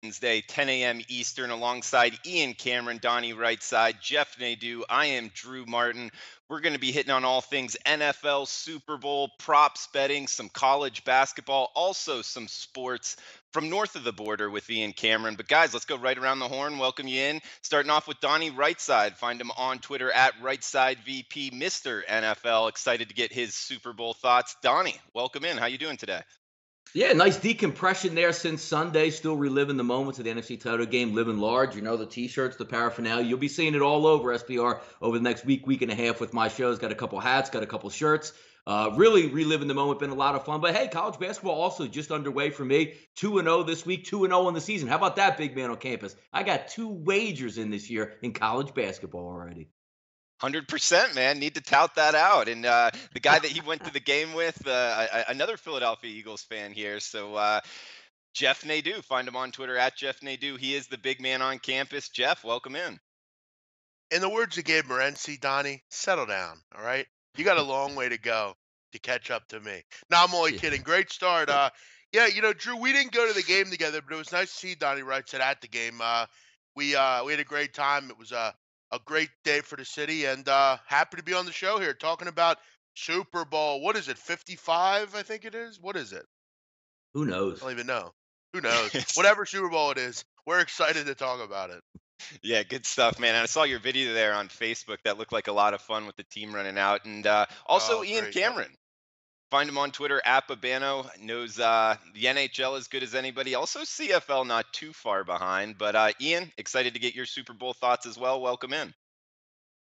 Wednesday, 10 a.m. Eastern, alongside Ian Cameron, Donnie Rightside, Jeff Nadeau. I am Drew Martin. We're going to be hitting on all things NFL, Super Bowl, props betting, some college basketball, also some sports from north of the border with Ian Cameron. But guys, let's go right around the horn. Welcome you in. Starting off with Donnie Rightside. Find him on Twitter at RightSideVP, Mr. NFL. Excited to get his Super Bowl thoughts. Donnie, welcome in. How you doing today? Yeah, nice decompression there since Sunday. Still reliving the moments of the NFC title game, living large. You know, the t-shirts, the paraphernalia. You'll be seeing it all over SPR over the next week and a half with my shows. Got a couple hats, got a couple shirts. Really reliving the moment. Been a lot of fun. But hey, college basketball also just underway for me. 2-0 this week, 2-0 in the season. How about that, big man on campus? I got two wagers in this year in college basketball already. 100%, man. Need to tout that out. And the guy that he went to the game with, another Philadelphia Eagles fan here. So, Jeff Nadeau, find him on Twitter at Jeff Nadeau. He is the big man on campus. Jeff, welcome in. In the words of Gabe Morency, Donnie, settle down. All right. You got a long way to go to catch up to me. No, I'm only Yeah. kidding. Great start. Yeah, Drew, we didn't go to the game together, but it was nice to see Donnie Wright at the game. We had a great time. It was a great day for the city, and happy to be on the show here talking about Super Bowl. What is it? 55, I think it is. What is it? Who I knows? don't even know. Who knows? Whatever Super Bowl it is, we're excited to talk about it. Yeah, good stuff, man. And I saw your video there on Facebook. That looked like a lot of fun with the team running out. And also Oh, Ian great. Yep. Cameron. Find him on Twitter at Babano. Knows the NHL as good as anybody. Also CFL not too far behind. But Ian, excited to get your Super Bowl thoughts as well. Welcome in.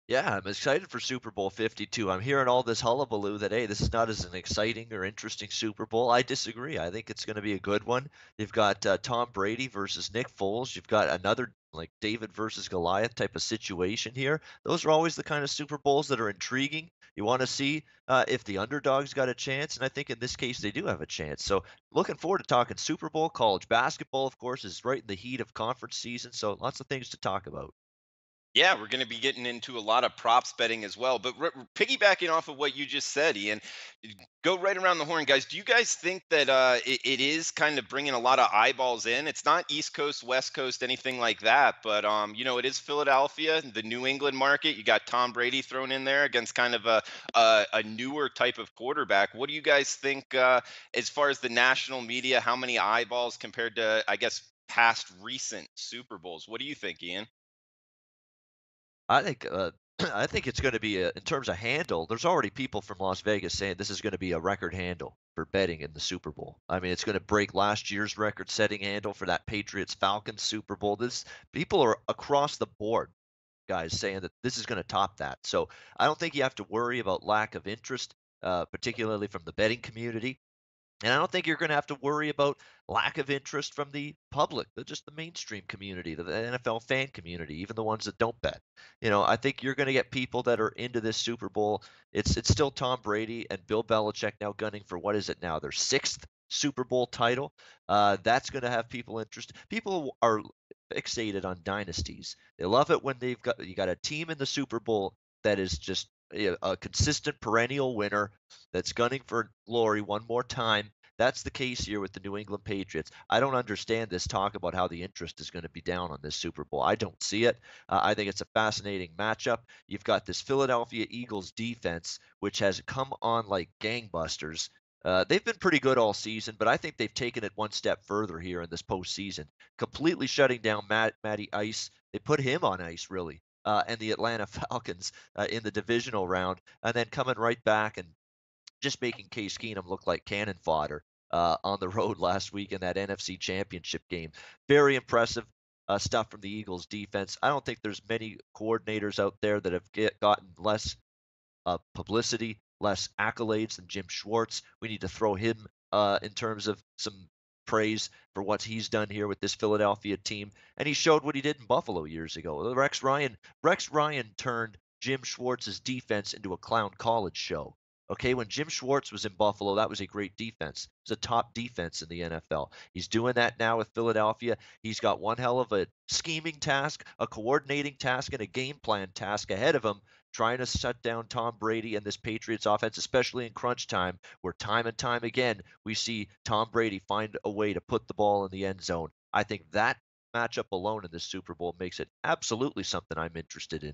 Yeah, I'm excited for Super Bowl 52. I'm hearing all this hullabaloo that, hey, this is not as an exciting or interesting Super Bowl. I disagree. I think it's going to be a good one. You've got Tom Brady versus Nick Foles. You've got another like David versus Goliath type of situation here. Those are always the kind of Super Bowls that are intriguing. You want to see if the underdog's got a chance, and I think in this case they do have a chance. So looking forward to talking Super Bowl. College basketball, of course, is right in the heat of conference season, so lots of things to talk about. Yeah, we're going to be getting into a lot of props betting as well. But piggybacking off of what you just said, Ian, go right around the horn, guys. Do you guys think that it is kind of bringing a lot of eyeballs in? It's not East Coast, West Coast, anything like that. But it is Philadelphia, the New England market. You got Tom Brady thrown in there against kind of a newer type of quarterback. What do you guys think as far as the national media? How many eyeballs compared to, I guess, past recent Super Bowls? What do you think, Ian? I think I think it's going to be in terms of handle. There's already people from Las Vegas saying this is going to be a record handle for betting in the Super Bowl. I mean, it's going to break last year's record-setting handle for that Patriots Falcons Super Bowl. This people are across the board, guys, saying that this is going to top that. So I don't think you have to worry about lack of interest, particularly from the betting community. And I don't think you're going to have to worry about lack of interest from the public, just the mainstream community, the NFL fan community, even the ones that don't bet. I think you're going to get people that are into this Super Bowl. It's still Tom Brady and Bill Belichick now gunning for what is it now? Their sixth Super Bowl title. That's going to have people interested. People are fixated on dynasties. They love it when you got a team in the Super Bowl that is just a consistent perennial winner that's gunning for glory one more time. That's the case here with the New England Patriots. I don't understand this talk about how the interest is going to be down on this Super Bowl. I don't see it. I think it's a fascinating matchup. You've got this Philadelphia Eagles defense, which has come on like gangbusters. They've been pretty good all season, but I think they've taken it one step further here in this postseason, completely shutting down Matty Ice. They put him on ice, really, and the Atlanta Falcons in the divisional round, and then coming right back and just making Case Keenum look like cannon fodder on the road last week in that NFC Championship game. Very impressive stuff from the Eagles defense. I don't think there's many coordinators out there that have gotten less publicity, less accolades than Jim Schwartz. We need to throw him in terms of some praise for what he's done here with this Philadelphia team. And he showed what he did in Buffalo years ago. Rex Ryan turned Jim Schwartz's defense into a clown college show. Okay, when Jim Schwartz was in Buffalo, that was a great defense. It was a top defense in the NFL. He's doing that now with Philadelphia. He's got one hell of a scheming task, a coordinating task, and a game plan task ahead of him, trying to shut down Tom Brady and this Patriots offense, especially in crunch time, where time and time again we see Tom Brady find a way to put the ball in the end zone. I think that matchup alone in the Super Bowl makes it absolutely something I'm interested in.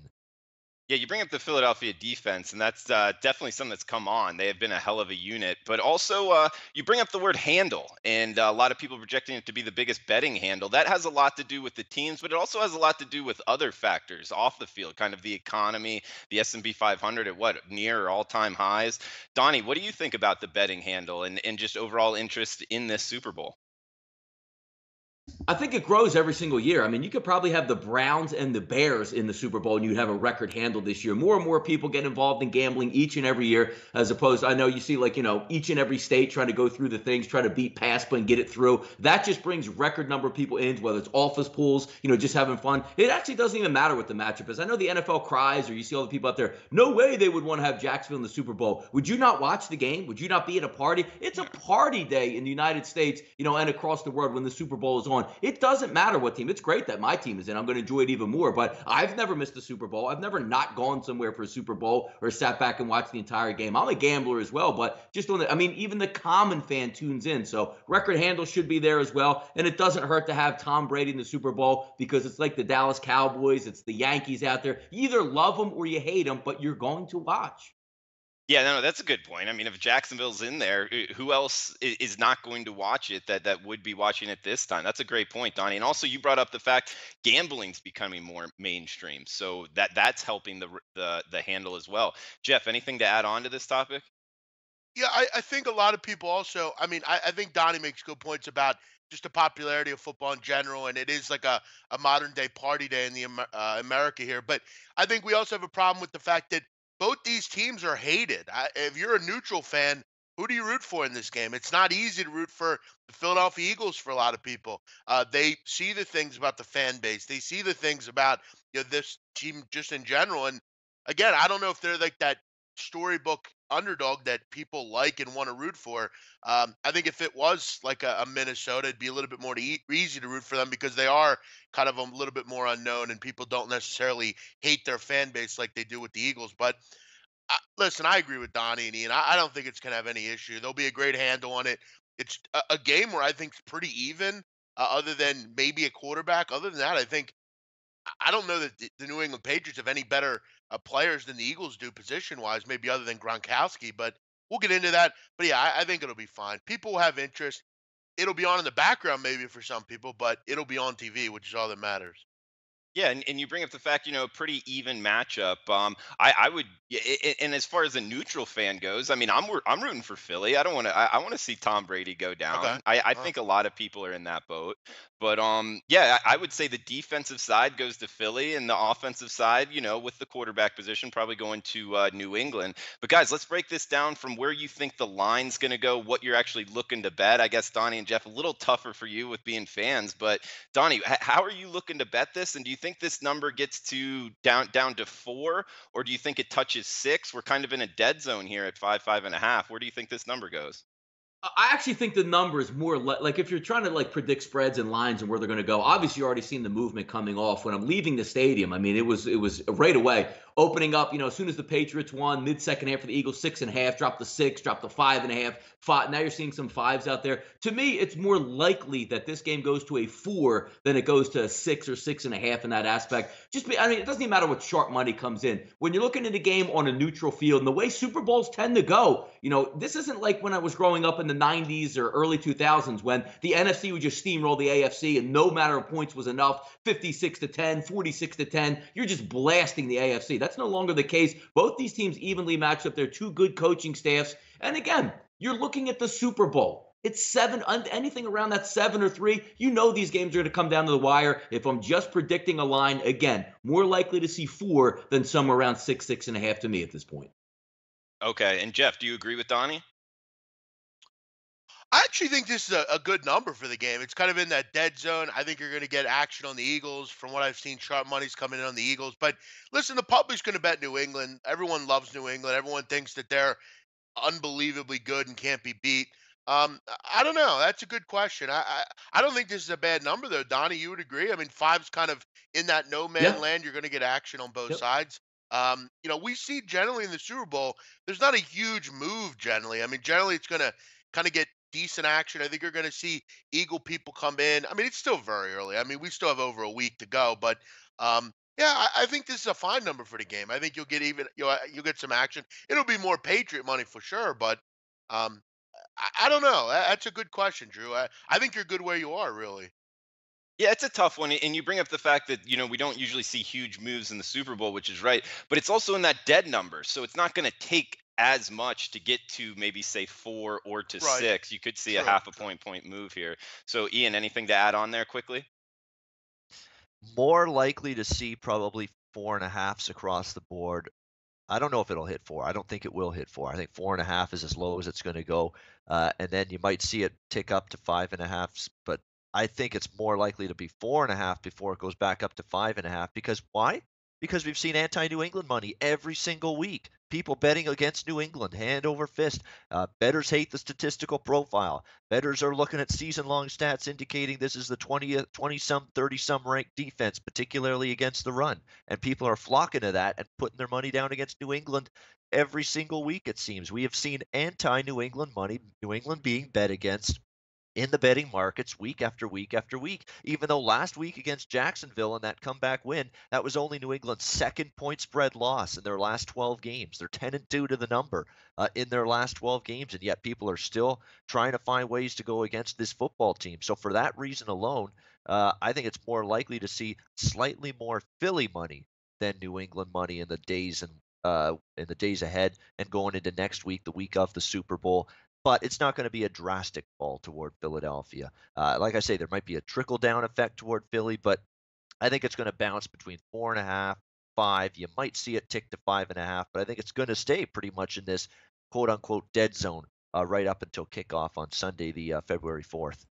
Yeah, you bring up the Philadelphia defense, and that's definitely something that's come on. They have been a hell of a unit, but also you bring up the word handle, and a lot of people projecting it to be the biggest betting handle. That has a lot to do with the teams, but it also has a lot to do with other factors off the field, kind of the economy, the S&P 500 at what near all-time highs. Donnie, what do you think about the betting handle and just overall interest in this Super Bowl? I think it grows every single year. I mean, you could probably have the Browns and the Bears in the Super Bowl, and you'd have a record handle this year. More and more people get involved in gambling each and every year, as opposed, I know you see, like, each and every state trying to go through the things, try to beat PASPA and get it through. That just brings record number of people in, whether it's office pools, just having fun. It actually doesn't even matter what the matchup is. I know the NFL cries, or you see all the people out there, no way they would want to have Jacksonville in the Super Bowl. Would you not watch the game? Would you not be at a party? It's a party day in the United States, and across the world when the Super Bowl is on. It doesn't matter what team. It's great that my team is in. I'm going to enjoy it even more. But I've never missed a Super Bowl. I've never not gone somewhere for a Super Bowl or sat back and watched the entire game. I'm a gambler as well, but just on even the common fan tunes in. So record handle should be there as well. And it doesn't hurt to have Tom Brady in the Super Bowl because it's like the Dallas Cowboys. It's the Yankees out there. You either love them or you hate them, but you're going to watch. Yeah, no, that's a good point. I mean, if Jacksonville's in there, who else is not going to watch it that would be watching it this time? That's a great point, Donnie. And also, you brought up the fact gambling's becoming more mainstream, so that's helping the handle as well. Jeff, anything to add on to this topic? Yeah, I think a lot of people also. I mean, I think Donnie makes good points about just the popularity of football in general, and it is like a modern day party day in the America here. But I think we also have a problem with the fact that both these teams are hated. If you're a neutral fan, who do you root for in this game? It's not easy to root for the Philadelphia Eagles for a lot of people. They see the things about the fan base. They see the things about this team just in general. And again, I don't know if they're like that storybook underdog that people like and want to root for. I think if it was like a Minnesota, it'd be a little bit more easy to root for them because they are kind of a little bit more unknown and people don't necessarily hate their fan base like they do with the Eagles. But listen, I agree with Donnie and Ian. I don't think it's going to have any issue. There'll be a great handle on it. It's a game where I think it's pretty even, other than maybe a quarterback. Other than that, I think I don't know that the New England Patriots have any better players than the Eagles do position wise, maybe other than Gronkowski, but we'll get into that. But yeah, I think it'll be fine. People will have interest. It'll be on in the background maybe for some people, but it'll be on TV, which is all that matters. Yeah, and you bring up the fact, pretty even matchup. I would, yeah, and as far as a neutral fan goes, I mean, I'm rooting for Philly. I don't want to, I want to see Tom Brady go Okay. down. I Uh, think a lot of people are in that boat, but yeah, I would say the defensive side goes to Philly, and the offensive side, with the quarterback position, probably going to New England. But guys, let's break this down from where you think the line's going to go, what you're actually looking to bet. I guess Donnie and Jeff, a little tougher for you with being fans, but Donnie, how are you looking to bet this? And do you think this number gets to down to 4, or do you think it touches 6? We're kind of in a dead zone here at 5.5. Where do you think this number goes? I actually think the number is more like if you're trying to like predict spreads and lines and where they're going to go. Obviously, you already seen the movement coming off when I'm leaving the stadium. I mean, it was right away opening up. As soon as the Patriots won, mid second half for the Eagles, 6.5, dropped to 6, dropped to 5.5. Five. Now you're seeing some fives out there. To me, it's more likely that this game goes to a 4 than it goes to a 6 or 6.5 in that aspect. I mean, it doesn't even matter what sharp money comes in when you're looking at a game on a neutral field. And the way Super Bowls tend to go, this isn't like when I was growing up in the 90s or early 2000s when the NFC would just steamroll the AFC and no matter of points was enough, 56 to 10, 46 to 10. You're just blasting the AFC. That's no longer the case. Both these teams evenly matched up. They're two good coaching staffs. And again, you're looking at the Super Bowl. It's 7, anything around that 7 or 3. These games are going to come down to the wire. If I'm just predicting a line, again, more likely to see 4 than somewhere around 6, 6.5 to me at this point. Okay, and Jeff, do you agree with Donnie? I actually think this is a good number for the game. It's kind of in that dead zone. I think you're going to get action on the Eagles. From what I've seen, sharp money's coming in on the Eagles. But listen, the public's going to bet New England. Everyone loves New England. Everyone thinks that they're unbelievably good and can't be beat. I don't know. That's a good question. I don't think this is a bad number though, Donnie. You would agree? I mean, five's kind of in that no man Yeah. land. You're going to get action on both Yep. sides. We see generally in the Super Bowl, there's not a huge move generally. I mean, generally it's going to kind of get decent action. I think you're going to see Eagle people come in. I mean, it's still very early. I mean, we still have over a week to go, but yeah, I think this is a fine number for the game. I think you'll get some action. It'll be more Patriot money for sure, but um, I don't know. That's a good question, Drew. I think you're good where you are, really. Yeah, it's a tough one, and you bring up the fact that we don't usually see huge moves in the Super Bowl, which is right, but it's also in that dead number, so it's not going to take as much to get to maybe say 4 or to Right. 6. You could see a True. half a point move here. So, Ian, anything to add on there quickly? More likely to see probably 4.5s across the board. I don't know if it'll hit 4. I don't think it will hit 4. I think 4.5 is as low as it's going to go, and then you might see it tick up to 5.5s. But I think it's more likely to be 4.5 before it goes back up to 5.5. Because why? Because we've seen anti-New England money every single week. People betting against New England, hand over fist. Bettors hate the statistical profile. Bettors are looking at season-long stats indicating this is the 20-some, 30-some ranked defense, particularly against the run. And people are flocking to that and putting their money down against New England every single week, it seems. We have seen anti-New England money, New England being bet against in the betting markets week after week after week. Even though last week against Jacksonville in that comeback win, that was only New England's second point spread loss in their last 12 games. They're 10-2 to the number in their last 12 games, and yet people are still trying to find ways to go against this football team. So for that reason alone, I think it's more likely to see slightly more Philly money than New England money in the days ahead and going into next week, the week of the Super Bowl. But it's not going to be a drastic fall toward Philadelphia. Like I say, there might be a trickle down effect toward Philly, but I think it's going to bounce between 4.5, 5. You might see it tick to 5.5, but I think it's going to stay pretty much in this quote unquote dead zone right up until kickoff on Sunday, the February 4th.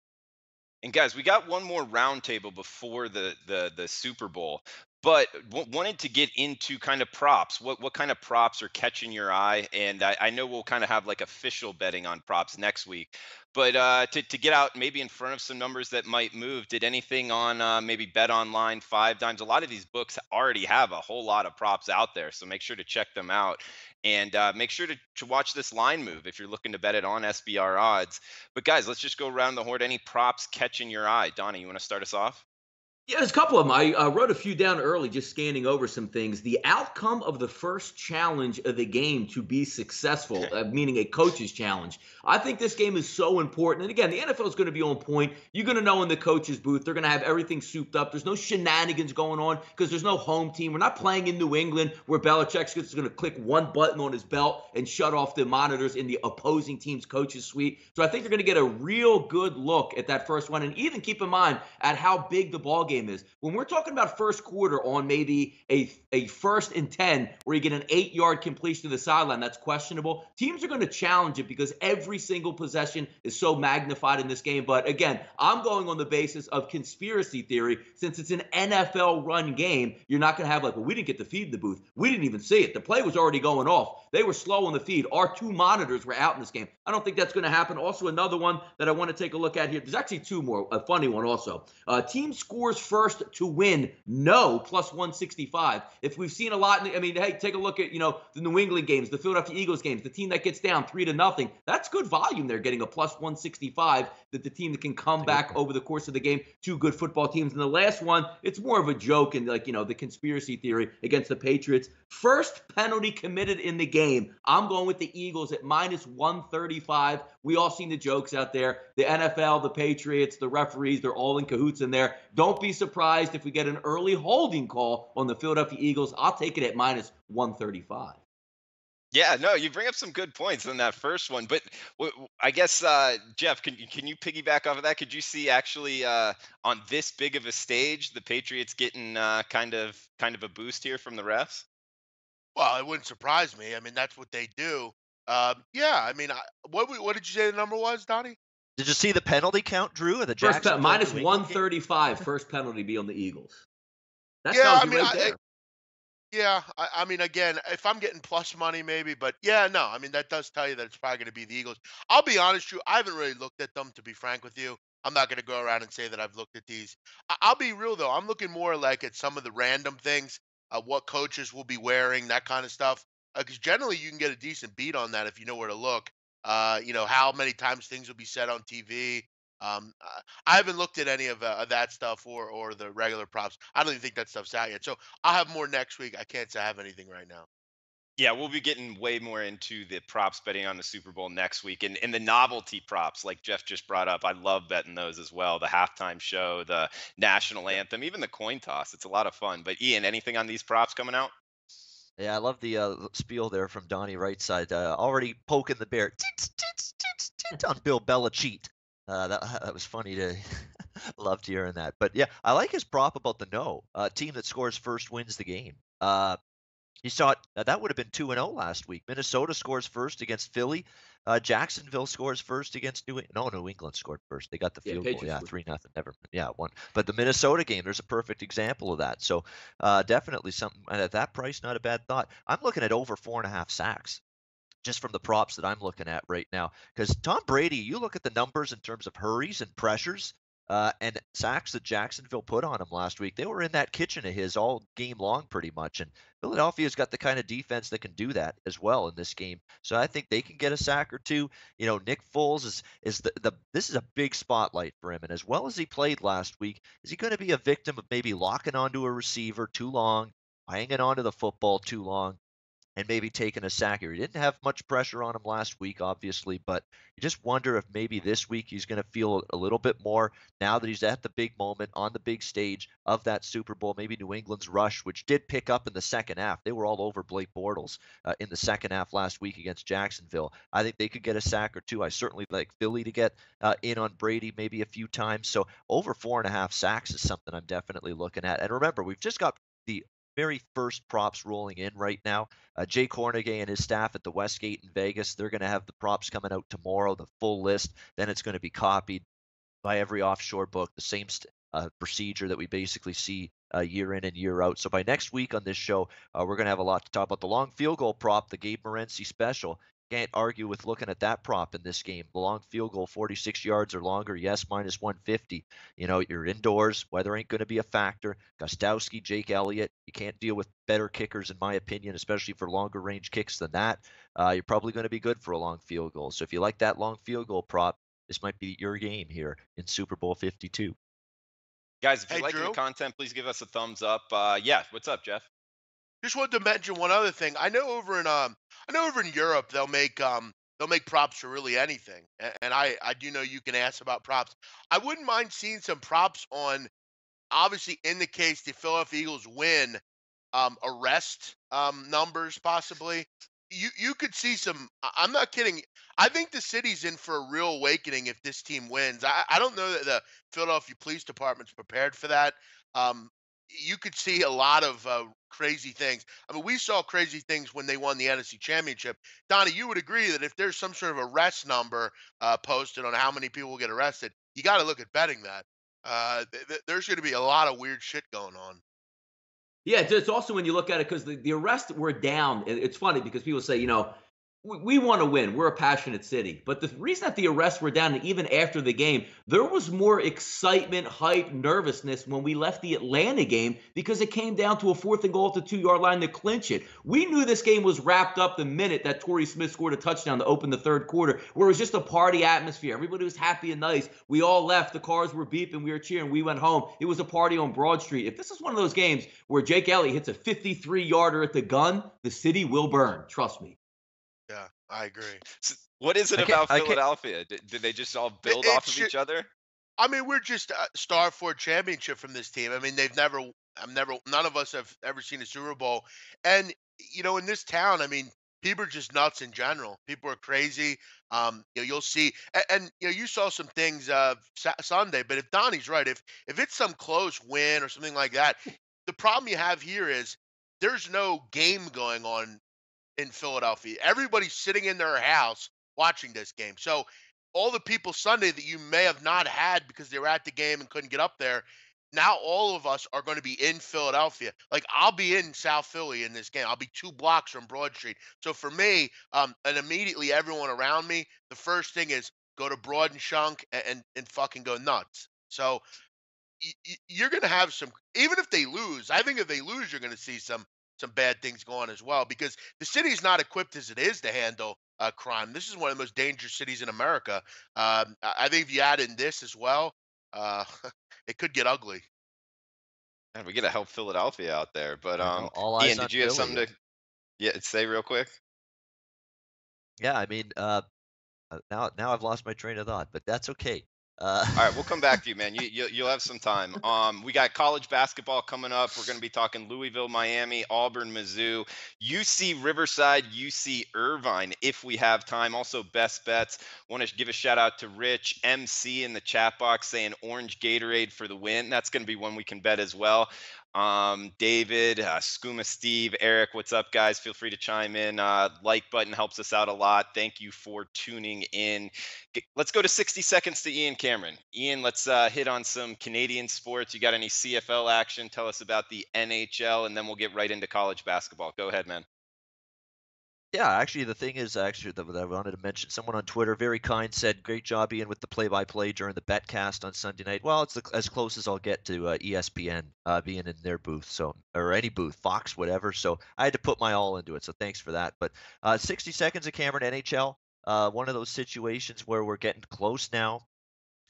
And guys, we got one more roundtable before the Super Bowl, but wanted to get into kind of props. What kind of props are catching your eye? And I know we'll kind of have like official betting on props next week, but to get out maybe in front of some numbers that might move. Did anything on maybe Bet Online, Five Dimes? A lot of these books already have a whole lot of props out there, so make sure to check them out. And make sure to watch this line move if you're looking to bet it on SBR odds. But guys, let's just go around the horn. Any props catching your eye? Donnie, you want to start us off? Yeah, there's a couple of them. I wrote a few down early, just scanning over some things. The outcome of the first challenge of the game to be successful, meaning a coach's challenge. I think this game is so important. And again, the NFL is going to be on point. You're going to know in the coach's booth, they're going to have everything souped up. There's no shenanigans going on because there's no home team. We're not playing in New England where Belichick's just going to click one button on his belt and shut off the monitors in the opposing team's coach's suite. So I think you're going to get a real good look at that first one. And even keep in mind at how big the ball game is. When we're talking about first quarter on maybe a 1st and 10 where you get an 8-yard completion to the sideline, that's questionable. Teams are going to challenge it because every single possession is so magnified in this game. But again, I'm going on the basis of conspiracy theory. Since it's an NFL run game, you're not going to have like, well, we didn't get the feed in the booth. We didn't even see it. The play was already going off. They were slow on the feed. Our 2 monitors were out in this game. I don't think that's going to happen. Also, another one that I want to take a look at here. There's actually 2 more. A funny one also. Team scores first to win. No, plus 165. If we've seen a lot, I mean, hey, take a look at, the New England games, the Philadelphia Eagles games, the team that gets down 3-0. That's good volume there, getting a plus 165, that the team that can come back over the course of the game. 2 good football teams. And the last one, it's more of a joke and the conspiracy theory against the Patriots. First penalty committed in the game. I'm going with the Eagles at minus 135. We all seen the jokes out there. The NFL, the Patriots, the referees, they're all in cahoots in there. Don't be surprised if we get an early holding call on the Philadelphia Eagles. I'll take it at minus 135. Yeah, no, you bring up some good points in that first one, but I guess Jeff, can you piggyback off of that? Could you see actually on this big of a stage the Patriots getting kind of a boost here from the refs? Well, it wouldn't surprise me. I mean, that's what they do. Yeah, I mean, what did you say the number was, Donnie? Did you see the penalty count, Drew, of the First Jacksonville minus New England game? 135. First penalty be on the Eagles. That Yeah, tells I you mean, right there. yeah, I mean, again, if I'm getting plus money, maybe, but yeah, no, I mean, that does tell you that it's probably going to be the Eagles. I'll be honest, Drew, I haven't really looked at them, to be frank with you. I'm not going to go around and say that I've looked at these. I'll be real though. I'm looking more like at some of the random things, what coaches will be wearing, that kind of stuff. Because generally, you can get a decent beat on that if you know where to look. How many times things will be said on TV. I haven't looked at any of that stuff or the regular props. I don't even think that stuff's out yet. So I'll have more next week. I can't say I have anything right now. Yeah, we'll be getting way more into the props betting on the Super Bowl next week, and the novelty props like Jeff just brought up. I love betting those as well. The halftime show, the national Yeah. anthem, even the coin toss. It's a lot of fun. But Ian, anything on these props coming out? Yeah, I love the spiel there from Donnie Rightside. Already poking the bear tits, tits, tits, tits, on Bill Belichick. That was funny to loved hearing that. But yeah, I like his prop about the no. Team that scores first wins the game. You saw it. That would have been 2-0 last week. Minnesota scores first against Philly. Jacksonville scores first against New England. No, New England scored first. They got the Yeah, field goal. Patriots Yeah, scored. 3-0. Never. Yeah, one. But the Minnesota game, there's a perfect example of that. So definitely something at that price, not a bad thought. I'm looking at over 4.5 sacks just from the props that I'm looking at right now. Because Tom Brady, you look at the numbers in terms of hurries and pressures and sacks that Jacksonville put on him last week. They were in that kitchen of his all game long, pretty much. And Philadelphia's got the kind of defense that can do that as well in this game. So I think they can get a sack or two. Nick Foles is the this is a big spotlight for him. And as well as he played last week, is he going to be a victim of maybe locking onto a receiver too long, hanging onto the football too long, and maybe taking a sack here? He didn't have much pressure on him last week, obviously, but you just wonder if maybe this week he's going to feel a little bit more now that he's at the big moment on the big stage of that Super Bowl. Maybe New England's rush, which did pick up in the second half. They were all over Blake Bortles in the second half last week against Jacksonville. I think they could get a sack or two. I certainly like Philly to get in on Brady maybe a few times. So over 4.5 sacks is something I'm definitely looking at. And remember, we've just got the very first props rolling in right now. Jay Cornegay and his staff at the Westgate in Vegas, they're going to have the props coming out tomorrow, the full list. Then it's going to be copied by every offshore book, the same procedure that we basically see year in and year out. So by next week on this show, we're going to have a lot to talk about. The long field goal prop, the Gabe Morency special. Can't argue with looking at that prop in this game. The long field goal, 46 yards or longer, yes, minus 150. You're indoors. Weather ain't going to be a factor. Gostowski, Jake Elliott. You can't deal with better kickers, in my opinion, especially for longer range kicks than that. You're probably going to be good for a long field goal. So if you like that long field goal prop, this might be your game here in Super Bowl 52. Guys, if you're Hey, liking the Drew. content, please give us a thumbs up. Yeah, what's up, Jeff? Just wanted to mention one other thing. I know over in Europe they'll make props for really anything. And I do know you can ask about props. I wouldn't mind seeing some props on, obviously, in the case the Philadelphia Eagles win, arrest numbers possibly. You could see some. I'm not kidding. I think the city's in for a real awakening if this team wins. I don't know that the Philadelphia Police Department's prepared for that. Um, you could see a lot of crazy things. I mean, we saw crazy things when they won the NFC Championship. Donnie, you would agree that if there's some sort of arrest number posted on how many people will get arrested, you got to look at betting that. There's going to be a lot of weird shit going on. Yeah, it's also when you look at it because the arrests were down. It's funny because people say, we want to win. We're a passionate city. But the reason that the arrests were down, and even after the game, there was more excitement, hype, nervousness when we left the Atlanta game because it came down to a 4th and goal at the 2-yard line to clinch it. We knew this game was wrapped up the minute that Torrey Smith scored a touchdown to open the third quarter, where it was just a party atmosphere. Everybody was happy and nice. We all left. The cars were beeping. We were cheering. We went home. It was a party on Broad Street. If this is one of those games where Jake Elliott hits a 53-yarder at the gun, the city will burn. Trust me. Yeah, I agree. What is it about Philadelphia? Did they just all build off of each other? I mean, we're just starved for a championship from this team. I mean, none of us have ever seen a Super Bowl. And, in this town, I mean, people are just nuts in general. People are crazy. You'll see, and you saw some things Sunday, but if Donnie's right, if it's some close win or something like that, the problem you have here is there's no game going on in Philadelphia. Everybody's sitting in their house watching this game. So all the people Sunday that you may have not had because they were at the game and couldn't get up there, now all of us are going to be in Philadelphia. Like I'll be in South Philly in this game. I'll be 2 blocks from Broad Street. So for me, and immediately everyone around me, the first thing is go to Broad and Shunk and fucking go nuts. So you're going to have some, even if they lose, I think if they lose, you're going to see some some bad things go on as well because the city's not equipped as it is to handle crime. This is one of the most dangerous cities in America. I think if you add in this as well, uh, it could get ugly. And we got to help Philadelphia out there. But I know, all eyes Ian, on did you have Philly. something to say real quick? Yeah, I mean, now I've lost my train of thought, but that's okay. Uh, All right, we'll come back to you, man. You'll have some time. We got college basketball coming up. We're going to be talking Louisville, Miami, Auburn, Mizzou, UC Riverside, UC Irvine. If we have time, also best bets. Want to give a shout out to Rich MC in the chat box saying Orange Gatorade for the win. That's going to be one we can bet as well. David, Skooma Steve, Eric, what's up, guys? Feel free to chime in. Like button helps us out a lot. Thank you for tuning in. Let's go to 60 seconds to Ian Cameron. Ian, let's hit on some Canadian sports. You got any CFL action? Tell us about the NHL, and then we'll get right into college basketball. Go ahead, man. Yeah, actually, the thing is, actually, that I wanted to mention, someone on Twitter, very kind, said, "Great job, Ian, with the play-by-play during the betcast on Sunday night." Well, it's as close as I'll get to ESPN being in their booth, so or any booth, Fox, whatever. So I had to put my all into it. So thanks for that. But 60 seconds of Cameron NHL, one of those situations where we're getting close now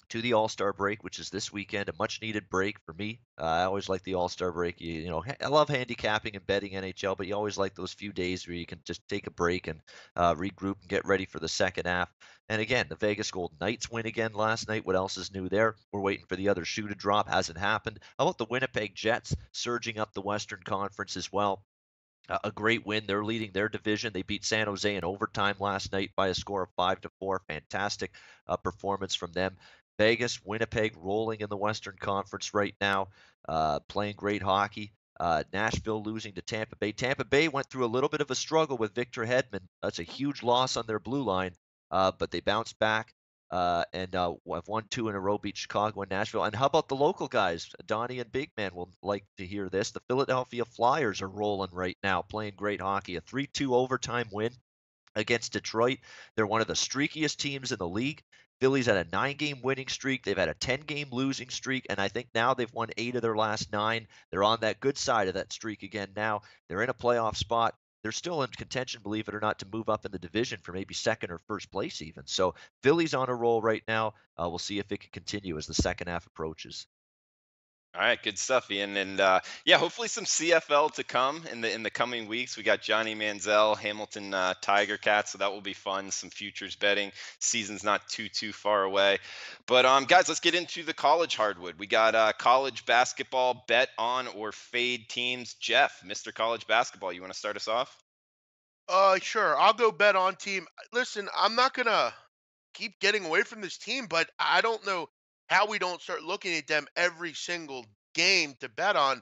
to the All-Star break, which is this weekend, a much-needed break for me. I always like the All-Star break. I love handicapping and betting NHL, but you always like those few days where you can just take a break and regroup and get ready for the second half. And again, the Vegas Golden Knights win again last night. What else is new there? We're waiting for the other shoe to drop. Hasn't happened. How about the Winnipeg Jets surging up the Western Conference as well? A great win. They're leading their division. They beat San Jose in overtime last night by a score of 5-4. Fantastic performance from them. Vegas, Winnipeg rolling in the Western Conference right now, playing great hockey. Nashville losing to Tampa Bay. Tampa Bay went through a little bit of a struggle with Victor Hedman. That's a huge loss on their blue line, but they bounced back and have won 2 in a row, beat Chicago and Nashville. And how about the local guys? Donnie and Big Man will like to hear this. The Philadelphia Flyers are rolling right now, playing great hockey. A 3-2 overtime win against Detroit. They're one of the streakiest teams in the league. Philly's had a 9-game winning streak. They've had a 10-game losing streak, and I think now they've won 8 of their last 9. They're on that good side of that streak again now. They're in a playoff spot. They're still in contention, believe it or not, to move up in the division for maybe second or first place even. So Philly's on a roll right now. We'll see if it can continue as the second half approaches. All right, good stuff, Ian. And yeah, hopefully some CFL to come in the coming weeks. We got Johnny Manziel, Hamilton Tiger Cats, so that will be fun. Some futures betting. Season's not too far away. But guys, let's get into the college hardwood. We got college basketball bet on or fade teams. Jeff, Mr. College Basketball, you want to start us off? Sure. I'll go bet on team. Listen, I'm not gonna keep getting away from this team, but I don't know how we don't start looking at them every single game to bet on.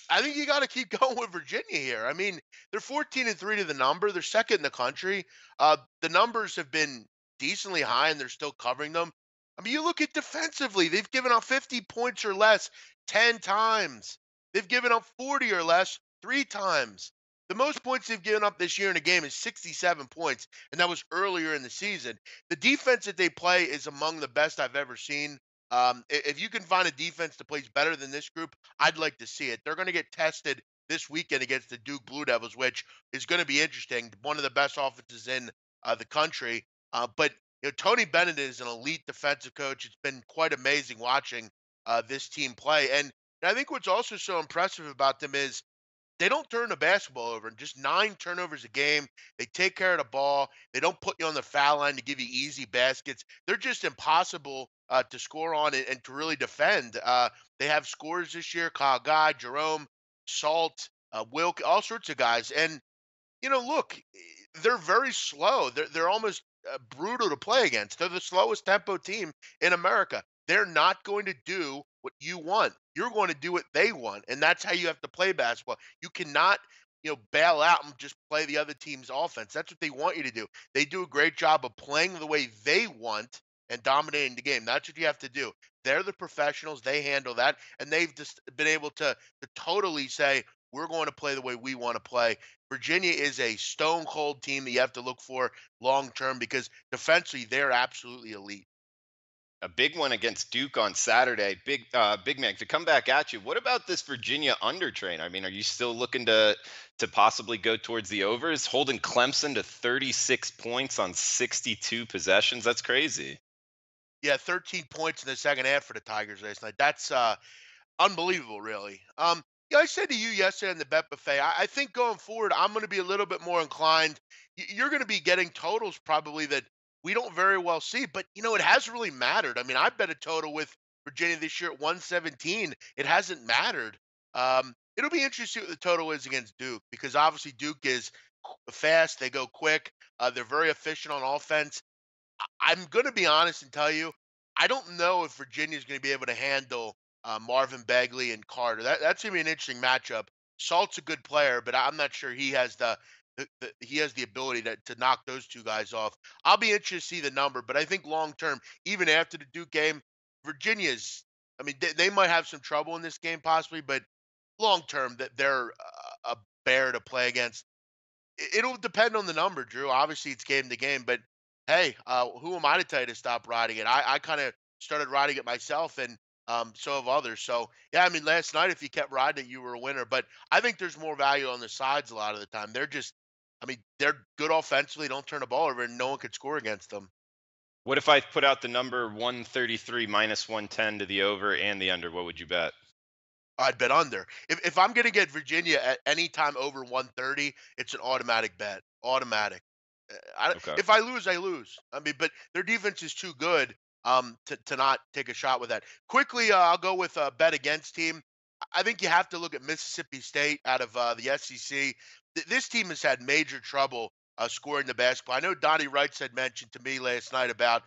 I think you got to keep going with Virginia here. I mean, they're 14-3 to the number. They're second in the country. The numbers have been decently high, and they're still covering them. I mean, you look at defensively; they've given up 50 points or less 10 times. They've given up 40 or less 3 times. The most points they've given up this year in a game is 67 points, and that was earlier in the season. The defense that they play is among the best I've ever seen. If you can find a defense that plays better than this group, I'd like to see it. They're going to get tested this weekend against the Duke Blue Devils, which is going to be interesting. One of the best offenses in the country. But Tony Bennett is an elite defensive coach. It's been quite amazing watching this team play. And I think what's also so impressive about them is they don't turn the basketball over. Just 9 turnovers a game. They take care of the ball. They don't put you on the foul line to give you easy baskets. They're just impossible to score on and to really defend. They have scores this year: Kyle Guy, Jerome, Salt, Wilk, all sorts of guys. And look, they're very slow. They're almost brutal to play against. They're the slowest tempo team in America. They're not going to do what you want. You're going to do what they want, and that's how you have to play basketball. You cannot, bail out and just play the other team's offense. That's what they want you to do. They do a great job of playing the way they want and dominating the game. That's what you have to do. They're the professionals. They handle that, and they've just been able to totally say, we're going to play the way we want to play. Virginia is a stone cold team that you have to look for long term because defensively they're absolutely elite. A big one against Duke on Saturday. Big man to come back at you. What about this Virginia under train? I mean, are you still looking to possibly go towards the overs? Holding Clemson to 36 points on 62 possessions. That's crazy. Yeah, 13 points in the second half for the Tigers last night. That's unbelievable, really. Yeah, I said to you yesterday on the bet buffet, I think going forward, I'm going to be a little bit more inclined. You're going to be getting totals probably that we don't very well see, but it hasn't really mattered. I mean, I bet a total with Virginia this year at 117. It hasn't mattered. It'll be interesting to see what the total is against Duke because obviously Duke is fast. They go quick. They're very efficient on offense. I'm going to be honest and tell you, I don't know if Virginia's going to be able to handle Marvin Bagley and Carter. That's going to be an interesting matchup. Salt's a good player, but I'm not sure he has the ability to knock those two guys off. I'll be interested to see the number, but I think long term, even after the Duke game, Virginia's. I mean, they might have some trouble in this game possibly, but long term, that they're a bear to play against. It'll depend on the number, Drew. Obviously, it's game to game, but hey, who am I to tell you to stop riding it? I kind of started riding it myself, and so have others. So yeah, I mean, last night if you kept riding it, you were a winner. But I think there's more value on the sides a lot of the time. I mean, they're good offensively, don't turn the ball over, and no one could score against them. What if I put out the number 133 minus 110 to the over and the under? What would you bet? I'd bet under. If I'm going to get Virginia at any time over 130, it's an automatic bet. Automatic. Okay. If I lose, I lose. I mean, but their defense is too good to not take a shot with that. Quickly, I'll go with a bet against team. I think you have to look at Mississippi State out of the SEC. This team has had major trouble scoring the basketball. I know Donnie Wrights had mentioned to me last night about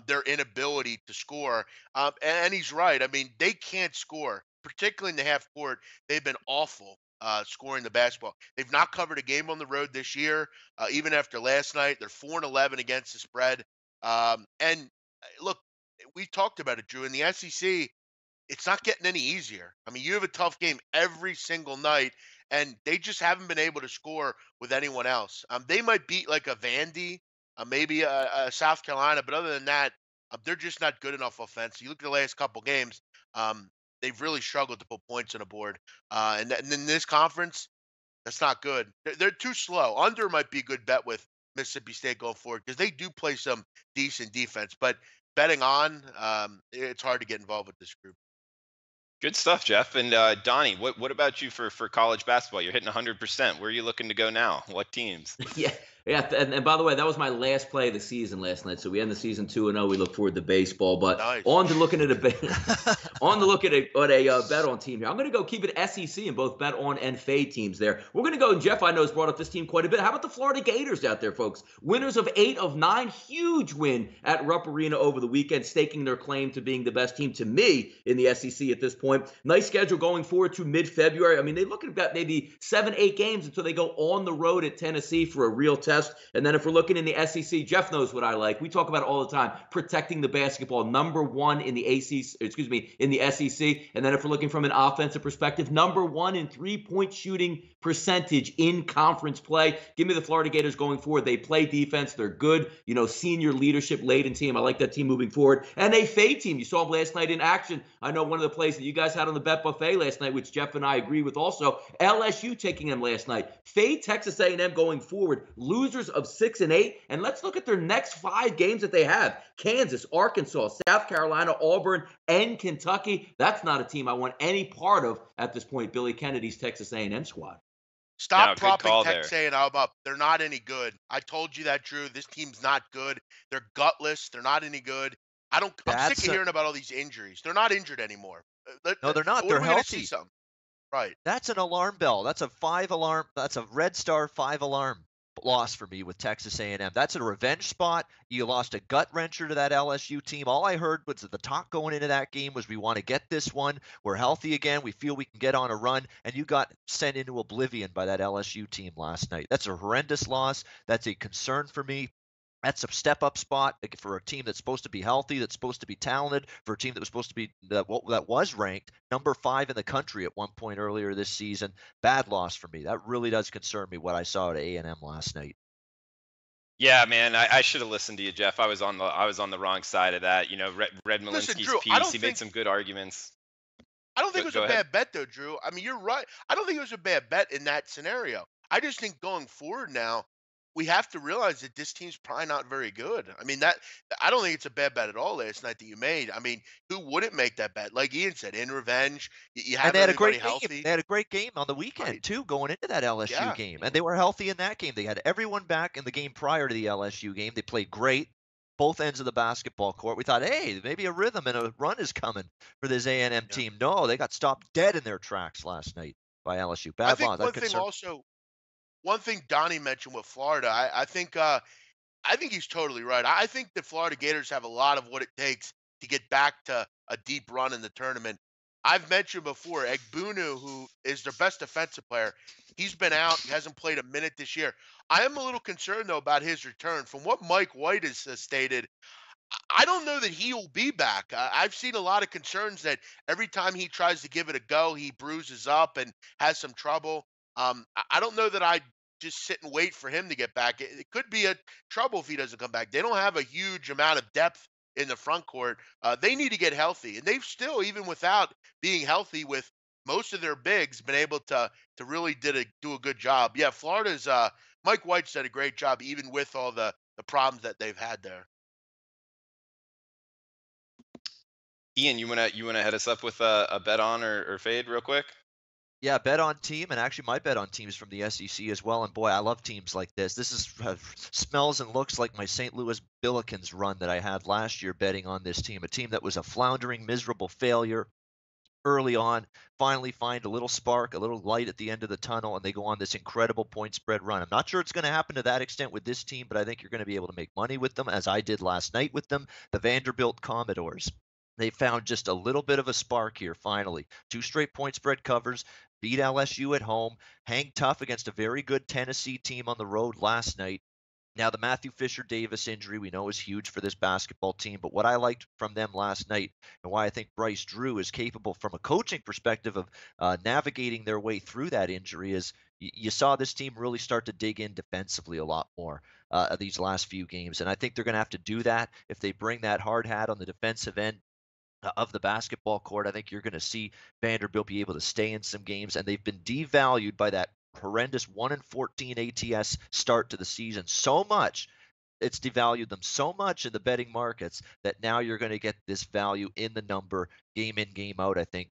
their inability to score, and he's right. I mean, they can't score, particularly in the half court. They've been awful scoring the basketball. They've not covered a game on the road this year, even after last night. They're 4-11 against the spread. And look, we talked about it, Drew. In the SEC, it's not getting any easier. I mean, you have a tough game every single night, and they just haven't been able to score with anyone else. They might beat like a Vandy, maybe a South Carolina, but other than that, they're just not good enough offense. You look at the last couple games, they've really struggled to put points on the board. And in this conference, that's not good. They're too slow. Under might be a good bet with Mississippi State going forward because they do play some decent defense. But betting on, it's hard to get involved with this group. Good stuff, Jeff. And Donnie, what about you for college basketball? You're hitting 100%. Where are you looking to go now? What teams? Yeah, yeah. And by the way, that was my last play of the season last night. So we end the season 2-0. We look forward to baseball. But Nice. on to looking at on to look at a bet on team here. I'm going to go keep it SEC in both bet on and fade teams there. We're going to go, and Jeff, I know, has brought up this team quite a bit. How about the Florida Gators out there, folks? Winners of 8 of 9. Huge win at Rupp Arena over the weekend, staking their claim to being the best team to me in the SEC at this point. Nice schedule going forward to mid-February. I mean, they look at about maybe 7-8 games until they go on the road at Tennessee for a real test. And then if we're looking in the SEC, Jeff knows what I like. We talk about it all the time, protecting the basketball. Number 1 in the in the SEC. And then if we're looking from an offensive perspective, number 1 in three-point shooting percentage in conference play. Give me the Florida Gators going forward. They play defense. They're good. Senior leadership laden team. I like that team moving forward. And a fade team. You saw them last night in action. I know one of the plays that you guys had on the bet buffet last night, which Jeff and I agree with also. LSU taking them last night. Fade Texas A&M going forward. Losers of 6 and 8. And let's look at their next 5 games that they have. Kansas, Arkansas, South Carolina, Auburn, and Kentucky. That's not a team I want any part of at this point. Billy Kennedy's Texas A&M squad. Stop No, good propping call Texas A&M up. They're not any good. I told you that, Drew. This team's not good. They're gutless. They're not any good. I'm sick of hearing about all these injuries. They're not injured anymore. No, they're not. When They're are we gonna see healthy. something? Right. That's an alarm bell. That's a 5 alarm. That's a red star 5 alarm loss for me with Texas A&M. That's a revenge spot. You lost a gut wrencher to that LSU team. All I heard was that the talk going into that game was we want to get this one. We're healthy again. We feel we can get on a run. And you got sent into oblivion by that LSU team last night. That's a horrendous loss. That's a concern for me. That's a step-up spot for a team that's supposed to be healthy, that's supposed to be talented, for a team that was supposed to be that was ranked number 5 in the country at one point earlier this season. Bad loss for me. That really does concern me what I saw at A&M last night. Yeah, man, I should have listened to you, Jeff. I was on the wrong side of that. Red Listen, Malinsky's Drew, piece. He made some good arguments. I don't think Go, it was a go ahead. bad bet though, Drew. I mean, you're right. I don't think it was a bad bet in that scenario. I just think going forward now, we have to realize that this team's probably not very good. I mean, that I don't think it's a bad bet at all last night that you made. I mean, who wouldn't make that bet? Like Ian said, in revenge, you And have they had a everybody great game. healthy. They had a great game on the Right. weekend too, going into that LSU Yeah. game, and they were healthy in that game. They had everyone back in the game prior to the LSU game. They played great, both ends of the basketball court. We thought, hey, maybe a rhythm and a run is coming for this A&M Yeah. team. No, they got stopped dead in their tracks last night by LSU. I Bad think loss. That concern. one thing Donnie mentioned with Florida, I think he's totally right. I think the Florida Gators have a lot of what it takes to get back to a deep run in the tournament. I've mentioned before, Egbunu, who is their best defensive player, he's been out, he hasn't played a minute this year. I am a little concerned, though, about his return. From what Mike White has stated, I don't know that he will be back. I've seen a lot of concerns that every time he tries to give it a go, he bruises up and has some trouble. I don't know that I just sit and wait for him to get back. It could be a trouble if he doesn't come back. They don't have a huge amount of depth in the front court. They need to get healthy, and they've still, even without being healthy, with most of their bigs, been able to really do a good job. Yeah, Florida's Mike White's done a great job, even with all the problems that they've had there. Ian, you wanna head us up with a bet on or fade real quick? Yeah, bet on team, and actually my bet on teams from the SEC as well. And boy, I love teams like this. This is smells and looks like my St. Louis Billikens run that I had last year betting on this team, a team that was a floundering, miserable failure early on, finally find a little spark, a little light at the end of the tunnel, and they go on this incredible point spread run. I'm not sure it's going to happen to that extent with this team, but I think you're going to be able to make money with them, as I did last night with them, the Vanderbilt Commodores. They found just a little bit of a spark here, finally. Two straight point spread covers, beat LSU at home, hang tough against a very good Tennessee team on the road last night. Now, the Matthew Fisher Davis injury we know is huge for this basketball team, but what I liked from them last night and why I think Bryce Drew is capable from a coaching perspective of navigating their way through that injury is you saw this team really start to dig in defensively a lot more these last few games. And I think they're going to have to do that if they bring that hard hat on the defensive end of the basketball court. I think you're going to see Vanderbilt be able to stay in some games, and they've been devalued by that horrendous 1-14 ATS start to the season so much. It's devalued them so much in the betting markets that now you're going to get this value in the number game in, game out, I think,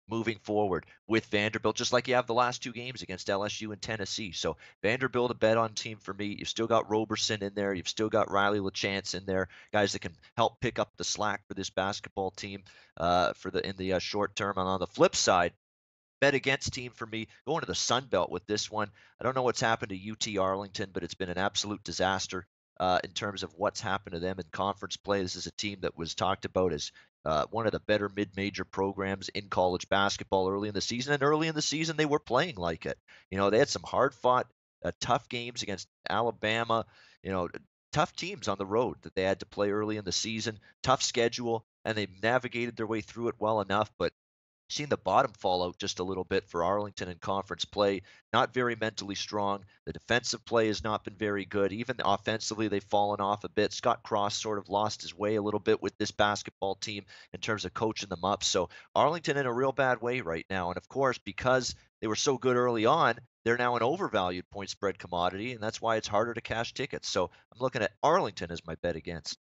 moving forward with Vanderbilt, just like you have the last two games against LSU and Tennessee. So Vanderbilt a bet on team for me. You've still got Roberson in there. You've still got Riley LaChance in there, guys that can help pick up the slack for this basketball team in the short term. And on the flip side, bet against team for me, going to the Sun Belt with this one. I don't know what's happened to UT Arlington, but it's been an absolute disaster in terms of what's happened to them in conference play. This is a team that was talked about as one of the better mid-major programs in college basketball early in the season, and early in the season they were playing like it. They had some hard-fought, tough games against Alabama. Tough teams on the road that they had to play early in the season. Tough schedule, and they navigated their way through it well enough, but seen the bottom fall out just a little bit for Arlington in conference play. Not very mentally strong. The defensive play has not been very good. Even offensively, they've fallen off a bit. Scott Cross sort of lost his way a little bit with this basketball team in terms of coaching them up. So Arlington in a real bad way right now. And of course, because they were so good early on, they're now an overvalued point spread commodity, and that's why it's harder to cash tickets. So I'm looking at Arlington as my bet against.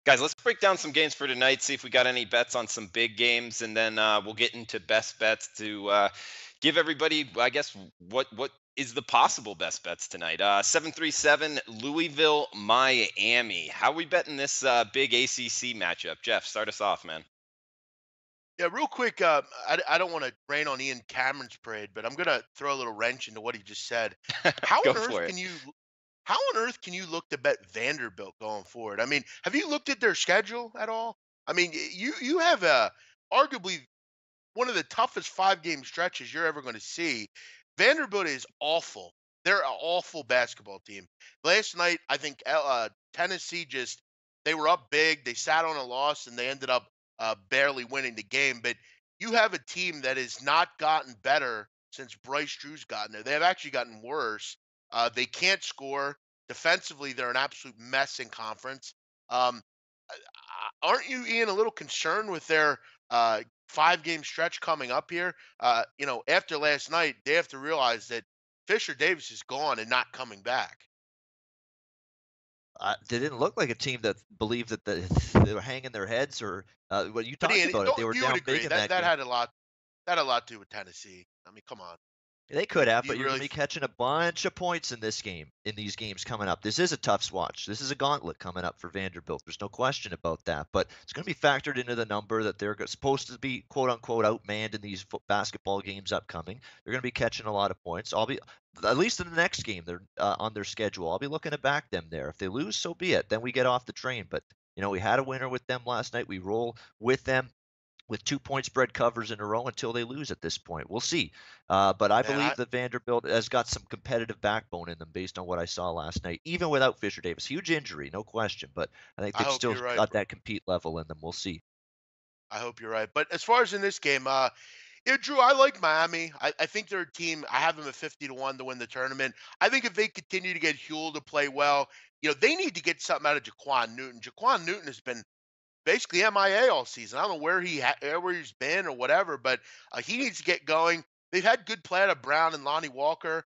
Guys, let's break down some games for tonight, see if we got any bets on some big games, and then we'll get into best bets to give everybody, I guess, what is the possible best bets tonight. 737 Louisville, Miami. How we betting this big ACC matchup? Jeff, start us off, man. Yeah, real quick. I don't want to rain on Ian Cameron's parade, but I'm gonna throw a little wrench into what he just said. How Go on for earth it. can you? How on earth can you look to bet Vanderbilt going forward? I mean, have you looked at their schedule at all? I mean, you have arguably one of the toughest 5 game stretches you're ever going to see. Vanderbilt is awful. They're an awful basketball team. Last night, I think Tennessee just they were up big. They sat on a loss and they ended up barely winning the game. But you have a team that has not gotten better since Bryce Drew's gotten there. They have actually gotten worse. They can't score. Defensively, they're an absolute mess in conference. Um, aren't you, Ian, a little concerned with their 5 game stretch coming up here? After last night, they have to realize that Fisher Davis is gone and not coming back. They didn't look like a team that believed that they were hanging their heads or what you But talked Ian, about it. They were you would down big agree in that that that game. had a lot that had a lot to do with Tennessee. I mean, come on. They could have, Do but you you're going really? to be catching a bunch of points in this game, in these games coming up. This is a tough watch. This is a gauntlet coming up for Vanderbilt. There's no question about that. But it's going to be factored into the number that they're supposed to be, quote unquote, outmanned in these basketball games upcoming. They're going to be catching a lot of points. I'll be, at least in the next game, they're on their schedule. I'll be looking to back them there. If they lose, so be it. Then we get off the train. But we had a winner with them last night. We roll with them with 2-point spread covers in a row until they lose at this point. We'll see. But I Man, believe that Vanderbilt has got some competitive backbone in them based on what I saw last night, even without Fisher Davis. Huge injury, no question, but I think I they've hope still you're right, got bro. that compete level in them. We'll see. I hope you're right. But as far as in this game, yeah, Drew, I like Miami. I think they're a team. I have them at 50 to 1 to win the tournament. I think if they continue to get Huel to play well, they need to get something out of Jaquan Newton. Jaquan Newton has been basically MIA all season. I don't know where he's been or whatever, but he needs to get going. They've had good play out of Brown and Lonnie Walker.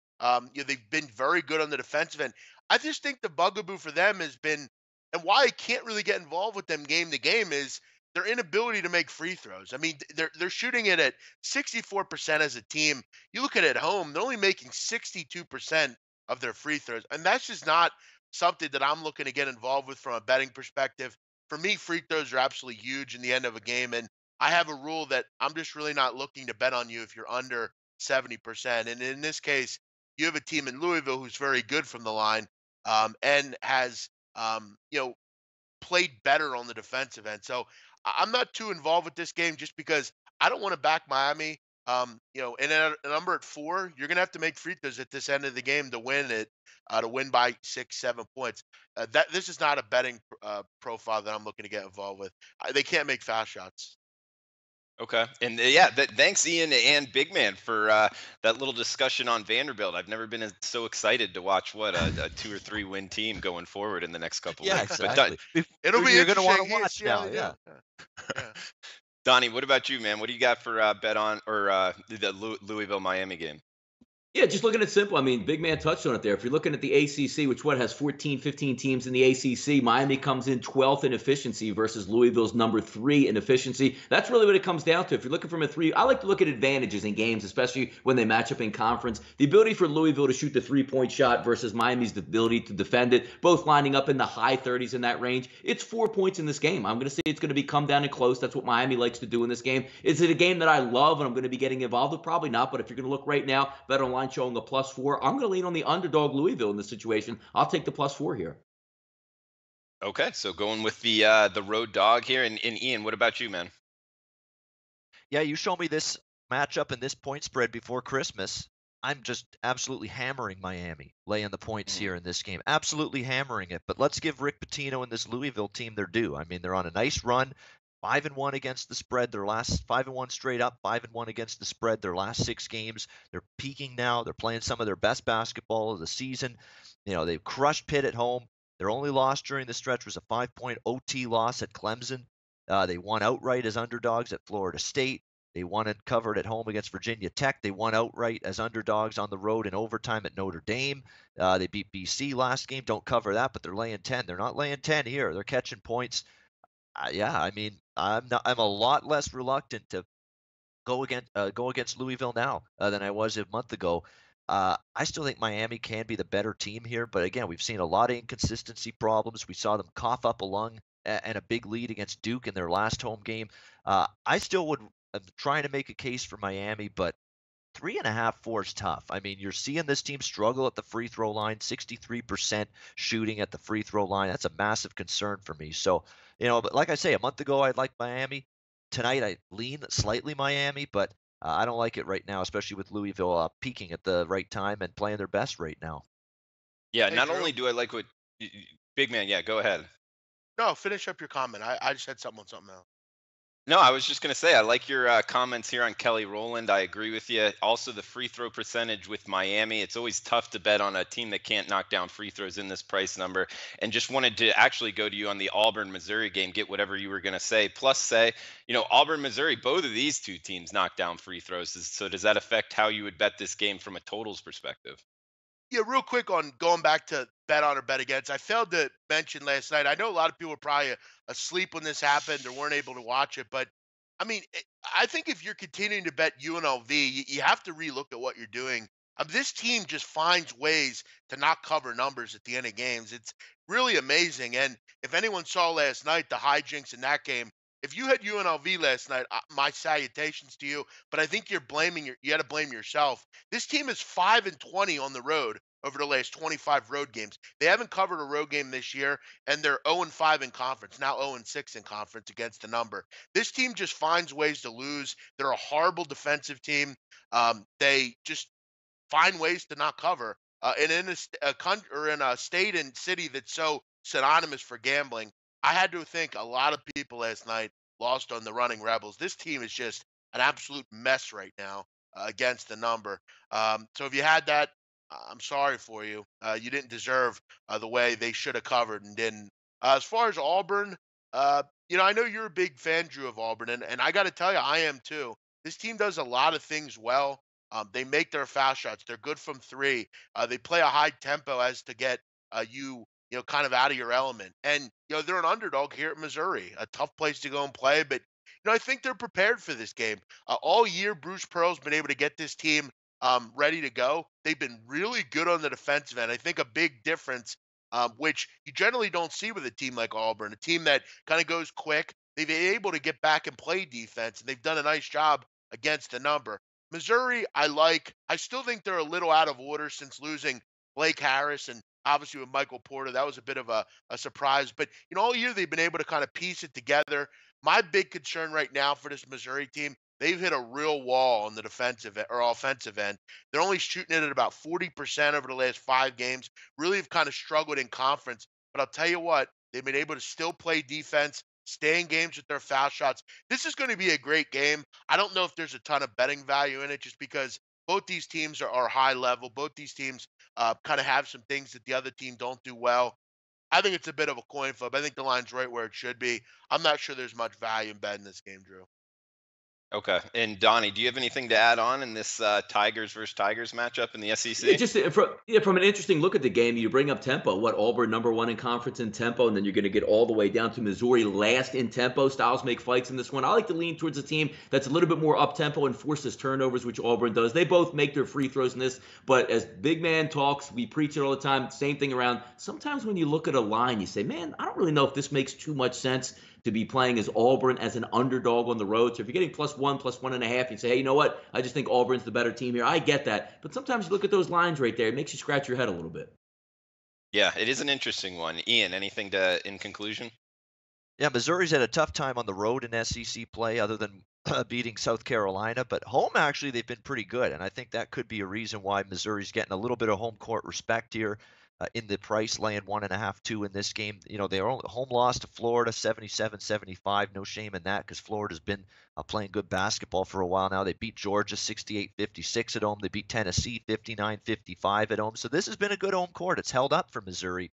They've been very good on the defensive end. I just think the bugaboo for them has been, and why I can't really get involved with them game to game is their inability to make free throws. I mean, they're shooting it at 64% as a team. You look at it at home, they're only making 62% of their free throws, and that's just not something that I'm looking to get involved with from a betting perspective. For me, free throws are absolutely huge in the end of a game. And I have a rule that I'm just really not looking to bet on you if you're under 70%. And in this case, you have a team in Louisville who's very good from the line, and has, played better on the defensive end. So I'm not too involved with this game just because I don't want to back Miami. And at a number at 4, you're gonna have to make free throws at this end of the game to win it, to win by 6, 7 points. That This is not a betting profile that I'm looking to get involved with. They can't make foul shots. Okay. And yeah, thanks, Ian and Big Man, for that little discussion on Vanderbilt. I've never been so excited to watch a 2 or 3 win team going forward in the next couple Yeah, weeks. But exactly. It'll be You're going to want interesting. to watch now. Yeah. Yeah. Donnie, what about you, man? What do you got for bet on or the Louisville Miami game? Yeah, just looking at simple. I mean, Big Man touched on it there. If you're looking at the ACC, which has 14, 15 teams in the ACC, Miami comes in 12th in efficiency versus Louisville's number 3 in efficiency. That's really what it comes down to. If you're looking from a 3, I like to look at advantages in games, especially when they match up in conference. The ability for Louisville to shoot the 3-point shot versus Miami's ability to defend it, both lining up in the high 30s in that range. It's 4 points in this game. I'm going to say it's going to be come down and close. That's what Miami likes to do in this game. Is it a game that I love and I'm going to be getting involved with? Probably not, but if you're going to look right now, BetOnline showing a +4. I'm going to lean on the underdog Louisville in this situation. I'll take the +4 here. Okay, so going with the road dog here, and Ian, what about you, man? Yeah, you show me this matchup and this point spread before Christmas. I'm just absolutely hammering Miami, laying the points here in this game. Absolutely hammering it. But let's give Rick Pitino and this Louisville team their due. I mean, they're on a nice run. 5-1 against the spread. Their last 5-1 straight up. 5-1 against the spread. Their last 6 games. They're peaking now. They're playing some of their best basketball of the season. They've crushed Pitt at home. Their only loss during the stretch was a 5-point OT loss at Clemson. They won outright as underdogs at Florida State. They won and covered at home against Virginia Tech. They won outright as underdogs on the road in overtime at Notre Dame. They beat BC last game. Don't cover that, but they're laying 10. They're not laying 10 here. They're catching points. Yeah, I mean, I'm a lot less reluctant to go against Louisville now than I was a month ago. I still think Miami can be the better team here, but again, we've seen a lot of inconsistency problems. We saw them cough up a lung and a big lead against Duke in their last home game. I still would. I'm trying to make a case for Miami, but 3.5, 4 is tough. I mean, you're seeing this team struggle at the free throw line, 63% shooting at the free throw line. That's a massive concern for me. So, but like I say, a month ago, I'd like Miami. Tonight, I lean slightly Miami, but I don't like it right now, especially with Louisville peaking at the right time and playing their best right now. Yeah, Hey, not Drew. only do I like what Big Man, yeah, go ahead. No, finish up your comment. I just had something on something else. No, I was just going to say, I like your comments here on Kelly Rowland. I agree with you. Also, the free throw percentage with Miami. It's always tough to bet on a team that can't knock down free throws in this price number. And just wanted to actually go to you on the Auburn Missouri game, get whatever you were going to say. Plus, say, Auburn Missouri, both of these two teams knock down free throws. So, does that affect how you would bet this game from a totals perspective? Yeah, real quick on going back to bet on or bet against. I failed to mention last night. I know a lot of people were probably asleep when this happened or weren't able to watch it, but I mean, I think if you're continuing to bet UNLV, you have to relook at what you're doing. This team just finds ways to not cover numbers at the end of games. It's really amazing. And if anyone saw last night the hijinks in that game, if you had UNLV last night, my salutations to you. But I think you had to blame yourself. This team is 5-20 on the road over the last 25 road games. They haven't covered a road game this year, and they're 0-5 in conference, now 0-6 in conference against the number. This team just finds ways to lose. They're a horrible defensive team. They just find ways to not cover. And in a country or in a state and city that's so synonymous for gambling, I had to think a lot of people last night lost on the Running Rebels. This team is just an absolute mess right now against the number. So if you had that, I'm sorry for you. You didn't deserve the way they should have covered and didn't. As far as Auburn, I know you're a big fan, Drew, of Auburn, and I got to tell you, I am too. This team does a lot of things well. They make their foul shots. They're good from three. They play a high tempo as to get kind of out of your element. And they're an underdog here at Missouri, a tough place to go and play. But I think they're prepared for this game. All year, Bruce Pearl's been able to get this team ready to go. They've been really good on the defensive end. I think a big difference, which you generally don't see with a team like Auburn, a team that kind of goes quick. They've been able to get back and play defense, and they've done a nice job against the number. Missouri, I like. I still think they're a little out of order since losing Blake Harris and obviously with Michael Porter. That was a bit of a surprise. But, all year they've been able to kind of piece it together. My big concern right now for this Missouri team, they've hit a real wall on the defensive or offensive end. They're only shooting it at about 40% over the last 5 games. Really have kind of struggled in conference. But I'll tell you what, they've been able to still play defense, stay in games with their foul shots. This is going to be a great game. I don't know if there's a ton of betting value in it just because both these teams are high level. Both these teams kind of have some things that the other team don't do well. I think it's a bit of a coin flip. I think the line's right where it should be. I'm not sure there's much value in betting this game, Drew. Okay. And Donnie, do you have anything to add on in this Tigers versus Tigers matchup in the Yeah, SEC? just from an interesting look at the game, you bring up tempo. What Auburn #1 in conference in tempo, and then you're going to get all the way down to Missouri last in tempo. Styles make fights in this one. I like to lean towards a team that's a little bit more up tempo and forces turnovers, which Auburn does. They both make their free throws in this, but as big man talks, we preach it all the time. Same thing around. Sometimes when you look at a line, you say, "Man, I don't really know if this makes too much sense." To be playing as Auburn as an underdog on the road. So if you're getting +1, +1.5, you say, hey, you know what? I just think Auburn's the better team here. I get that. But sometimes you look at those lines right there, it makes you scratch your head a little bit. Yeah, it is an interesting one. Ian, anything to in conclusion? Yeah, Missouri's had a tough time on the road in SEC play, other than beating South Carolina. But home, actually, they've been pretty good, and I think that could be a reason why Missouri's getting a little bit of home court respect here in the price, laying 1.5, 2 in this game. Their only home loss to Florida, 77-75. No shame in that because Florida's been playing good basketball for a while now. They beat Georgia 68-56 at home. They beat Tennessee 59-55 at home. So this has been a good home court. It's held up for Missouri,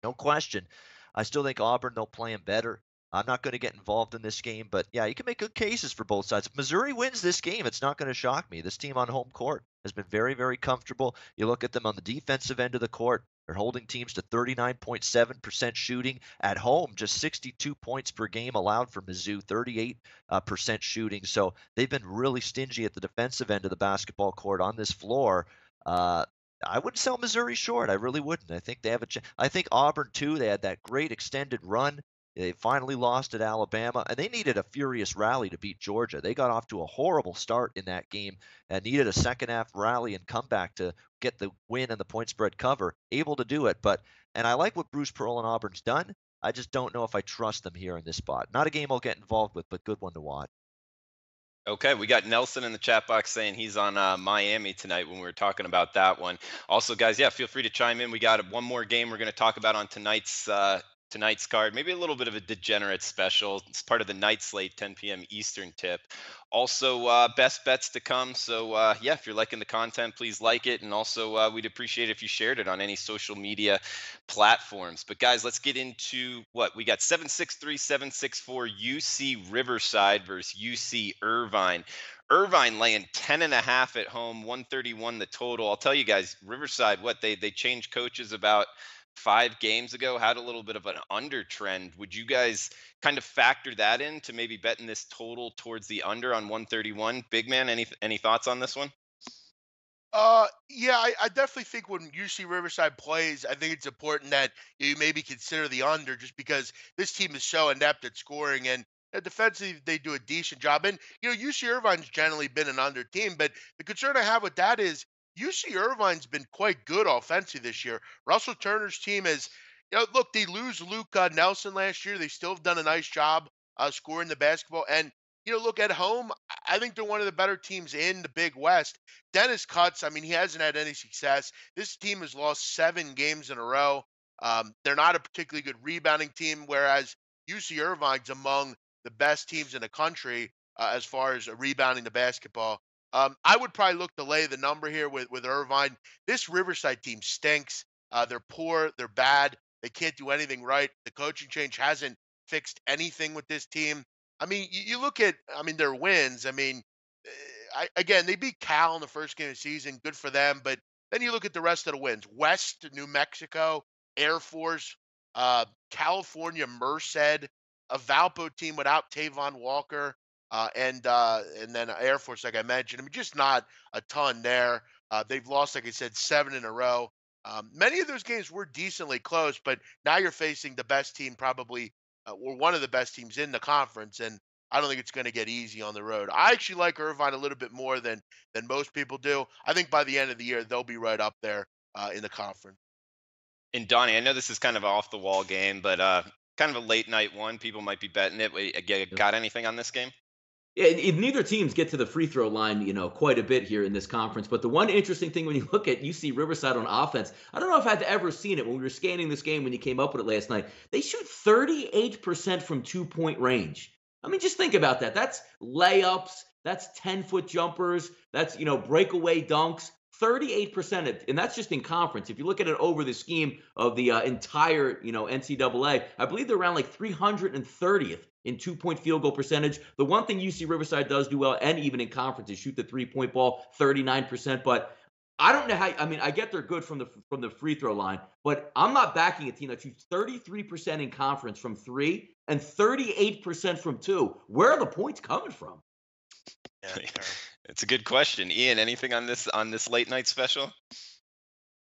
no question. I still think Auburn, they'll play them better. I'm not going to get involved in this game, but yeah, you can make good cases for both sides. If Missouri wins this game, it's not going to shock me. This team on home court has been very, very comfortable. You look at them on the defensive end of the court, they're holding teams to 39.7% shooting at home, just 62 points per game allowed for Mizzou, 38% shooting. So they've been really stingy at the defensive end of the basketball court on this floor. I wouldn't sell Missouri short. I really wouldn't. I think they have a chance. I think Auburn, too, they had that great extended run. They finally lost at Alabama, and they needed a furious rally to beat Georgia. They got off to a horrible start in that game and needed a second-half rally and comeback to get the win and the point spread cover. Able to do it, and I like what Bruce Pearl and Auburn's done. I just don't know if I trust them here in this spot. Not a game I'll get involved with, but good one to watch. Okay, we got Nelson in the chat box saying he's on Miami tonight when we were talking about that one. Also, guys, yeah, feel free to chime in. We got one more game we're going to talk about on tonight's tonight's card. Maybe a little bit of a degenerate special. It's part of the night slate, 10 p.m. Eastern tip. Also, best bets to come. So, yeah, if you're liking the content, please like it. And also, we'd appreciate if you shared it on any social media platforms. But, guys, let's get into what we got. 763-764 UC Riverside versus UC Irvine. Irvine laying 10.5 at home, 131 the total. I'll tell you guys, Riverside, what they changed coaches about 5 games ago, had a little bit of an under trend. Would you guys kind of factor that in to maybe betting this total towards the under on 131? Big man, any thoughts on this one? Yeah, I definitely think when UC Riverside plays, I think it's important that you maybe consider the under just because this team is so inept at scoring and defensively they do a decent job. And UC Irvine's generally been an under team, but the concern I have with that is UC Irvine's been quite good offensively this year. Russell Turner's team is, look, they lose Luke Nelson last year. They still have done a nice job scoring the basketball. And look at home. I think they're one of the better teams in the Big West. Dennis Cuts, I mean, he hasn't had any success. This team has lost 7 games in a row. They're not a particularly good rebounding team, whereas UC Irvine's among the best teams in the country as far as rebounding the basketball. I would probably look to lay the number here with Irvine. This Riverside team stinks. They're poor. They're bad. They can't do anything right. The coaching change hasn't fixed anything with this team. I mean, you look at, I mean, their wins. I mean, again, they beat Cal in the first game of the season. Good for them. But then you look at the rest of the wins: West New Mexico, Air Force, California, Merced, a Valpo team without Tavon Walker, and then Air Force, like I mentioned. I mean, just not a ton there. They've lost, like I said, 7 in a row. Many of those games were decently close, but now you're facing the best team, probably, or one of the best teams in the conference, and I don't think it's going to get easy on the road. I actually like Irvine a little bit more than most people do. I think by the end of the year they'll be right up there in the conference. And Donnie, I know this is kind of an off the wall game, but kind of a late night one. People might be betting it. Got anything on this game? Yeah, and neither teams get to the free throw line, quite a bit here in this conference. But the one interesting thing when you look at UC Riverside on offense, I don't know if I'd ever seen it when we were scanning this game when you came up with it last night. They shoot 38% from 2-point range. I mean, just think about that. That's layups. That's 10-foot jumpers. That's, breakaway dunks. 38%, and that's just in conference. If you look at it over the scheme of the entire, NCAA, I believe they're around like 330th in 2-point field goal percentage. The one thing UC Riverside does do well, and even in conference, is shoot the 3-point ball 39%. But I don't know how. I mean, I get they're good from the free throw line, but I'm not backing a team that shoots 33% in conference from 3 and 38% from 2. Where are the points coming from? Yeah, it's a good question. Ian, anything on this late night special?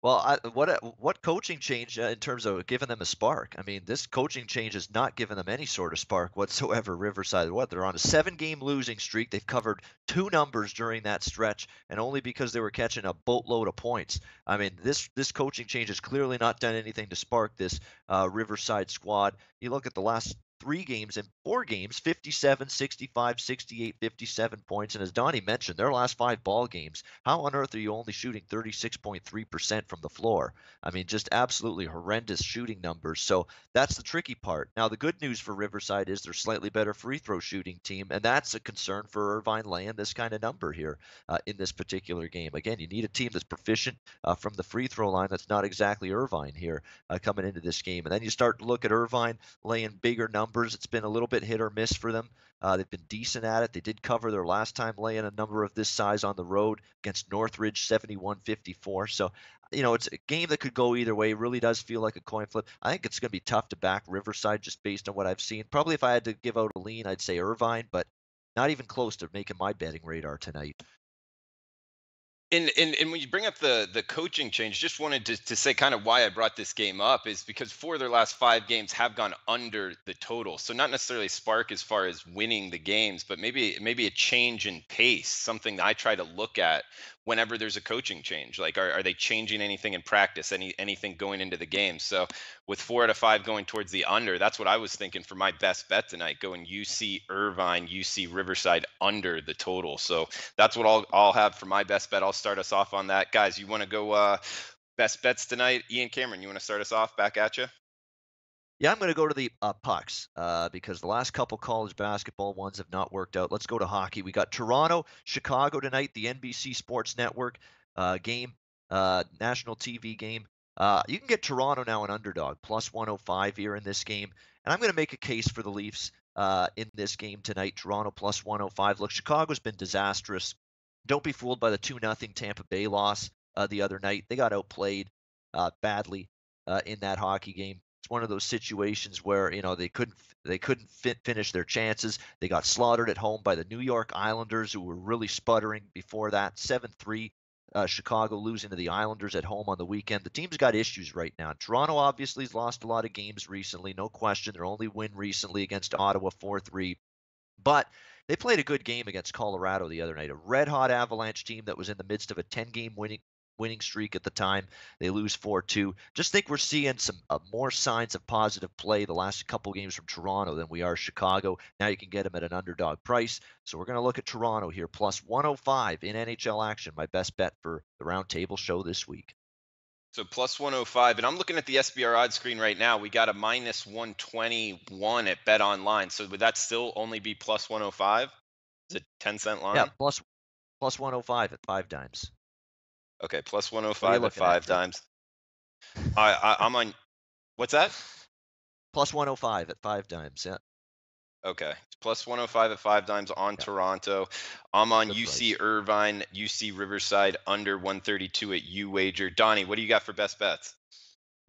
Well, what coaching change in terms of giving them a spark? I mean, this coaching change has not given them any sort of spark whatsoever. Riverside, they're on a 7-game losing streak. They've covered 2 numbers during that stretch, and only because they were catching a boatload of points. I mean, this coaching change has clearly not done anything to spark this Riverside squad. You look at the last 3 games and 4 games, 57, 65, 68, 57 points. And as Donnie mentioned, their last 5 ball games, how on earth are you only shooting 36.3% from the floor? I mean, just absolutely horrendous shooting numbers. So that's the tricky part. Now, the good news for Riverside is they're slightly better free throw shooting team, and that's a concern for Irvine laying this kind of number here in this particular game. Again, you need a team that's proficient from the free throw line. That's not exactly Irvine here coming into this game. And then you start to look at Irvine laying bigger numbers. It's been a little bit hit or miss for them. They've been decent at it. They did cover their last time laying a number of this size on the road against Northridge, 71-54. So, it's a game that could go either way. It really does feel like a coin flip. I think it's going to be tough to back Riverside just based on what I've seen. Probably if I had to give out a lean, I'd say Irvine, but not even close to making my betting radar tonight. And when you bring up the coaching change, just wanted to say kind of why I brought this game up is because 4 of their last 5 games have gone under the total. So not necessarily spark as far as winning the games, but maybe a change in pace, something that I try to look at whenever there's a coaching change. Like, are they changing anything in practice, anything going into the game? So with 4 out of 5 going towards the under, that's what I was thinking for my best bet tonight, going UC Irvine, UC Riverside under the total. So that's what I'll have for my best bet. I'll start us off on that. Guys, you want to go best bets tonight? Ian, Cameron, you want to start us off? Back at you. Yeah, I'm going to go to the pucks because the last couple college basketball ones have not worked out. Let's go to hockey. We got Toronto, Chicago tonight, the NBC Sports Network game, national TV game. You can get Toronto now an underdog, plus 105 here in this game. And I'm going to make a case for the Leafs in this game tonight. Toronto plus 105. Look, Chicago's been disastrous. Don't be fooled by the 2-0 Tampa Bay loss the other night. They got outplayed badly in that hockey game. It's one of those situations where they couldn't finish their chances. They got slaughtered at home by the New York Islanders, who were really sputtering before that. 7-3, Chicago losing to the Islanders at home on the weekend. The team's got issues right now. Toronto obviously has lost a lot of games recently, no question. Their only win recently against Ottawa, 4-3. But they played a good game against Colorado the other night, a red-hot Avalanche team that was in the midst of a 10-game winning streak at the time. They lose 4-2. Just think we're seeing some more signs of positive play the last couple games from Toronto than we are Chicago. Now you can get them at an underdog price. So we're going to look at Toronto here, plus 105 in NHL action, my best bet for the round table show this week. So plus 105, and I'm looking at the SBR odds screen right now. We got a minus 121 at Bet Online. So would that still only be plus 105? Is it 10-cent line? Yeah, plus 105 at 5 dimes. Okay, plus What are you 105 at looking at, 5 Jeff? times. I'm on. What's that? Plus 105 at 5 dimes. Yeah, Okay, it's plus 105 at 5 times on yeah, Toronto. I'm on good UC price. Irvine, UC Riverside under 132 at UWager. Donnie, what do you got for best bets?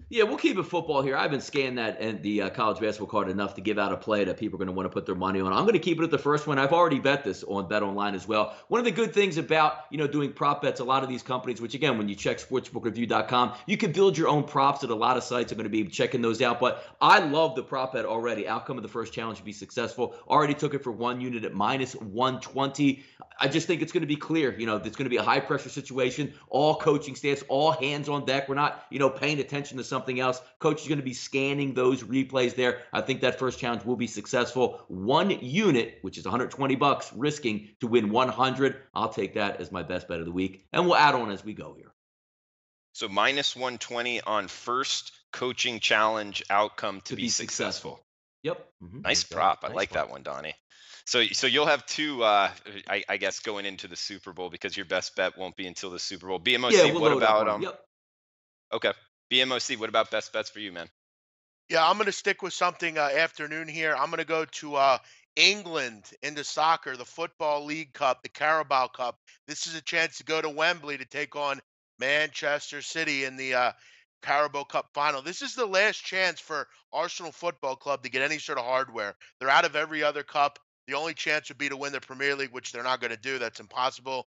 Yeah, we'll keep it football here. I've been scanning that and the college basketball card enough to give out a play that people are going to want to put their money on. I'm going to keep it at the first one. I've already bet this on Bet Online as well. One of the good things about doing prop bets, a lot of these companies, which again, when you check sportsbookreview.com, you can build your own props. At a lot of sites are going to be checking those out. But I love the prop bet already. Outcome of the first challenge to be successful. Already took it for one unit at minus 120. I just think it's going to be clear. It's going to be a high pressure situation. All coaching staffs, all hands on deck. We're not, paying attention to something else. Coach is going to be scanning those replays there. I think that first challenge will be successful. One unit, which is $120, risking to win 100. I'll take that as my best bet of the week, and we'll add on as we go here. So minus 120 on first coaching challenge outcome to be successful. successful. Yep. Nice prop. I like that one, Donnie. So you'll have two, I guess, going into the Super Bowl because your best bet won't be until the Super Bowl. BMOC, Yeah, we'll what load up about on it. Yep. Okay, BMOC, what about best bets for you, man? Yeah, I'm going to stick with something afternoon here. I'm going to go to England into soccer, the Football League Cup, the Carabao Cup. This is a chance to go to Wembley to take on Manchester City in the Carabao Cup final. This is the last chance for Arsenal Football Club to get any sort of hardware. They're out of every other cup. The only chance would be to win the Premier League, which they're not going to do. That's impossible.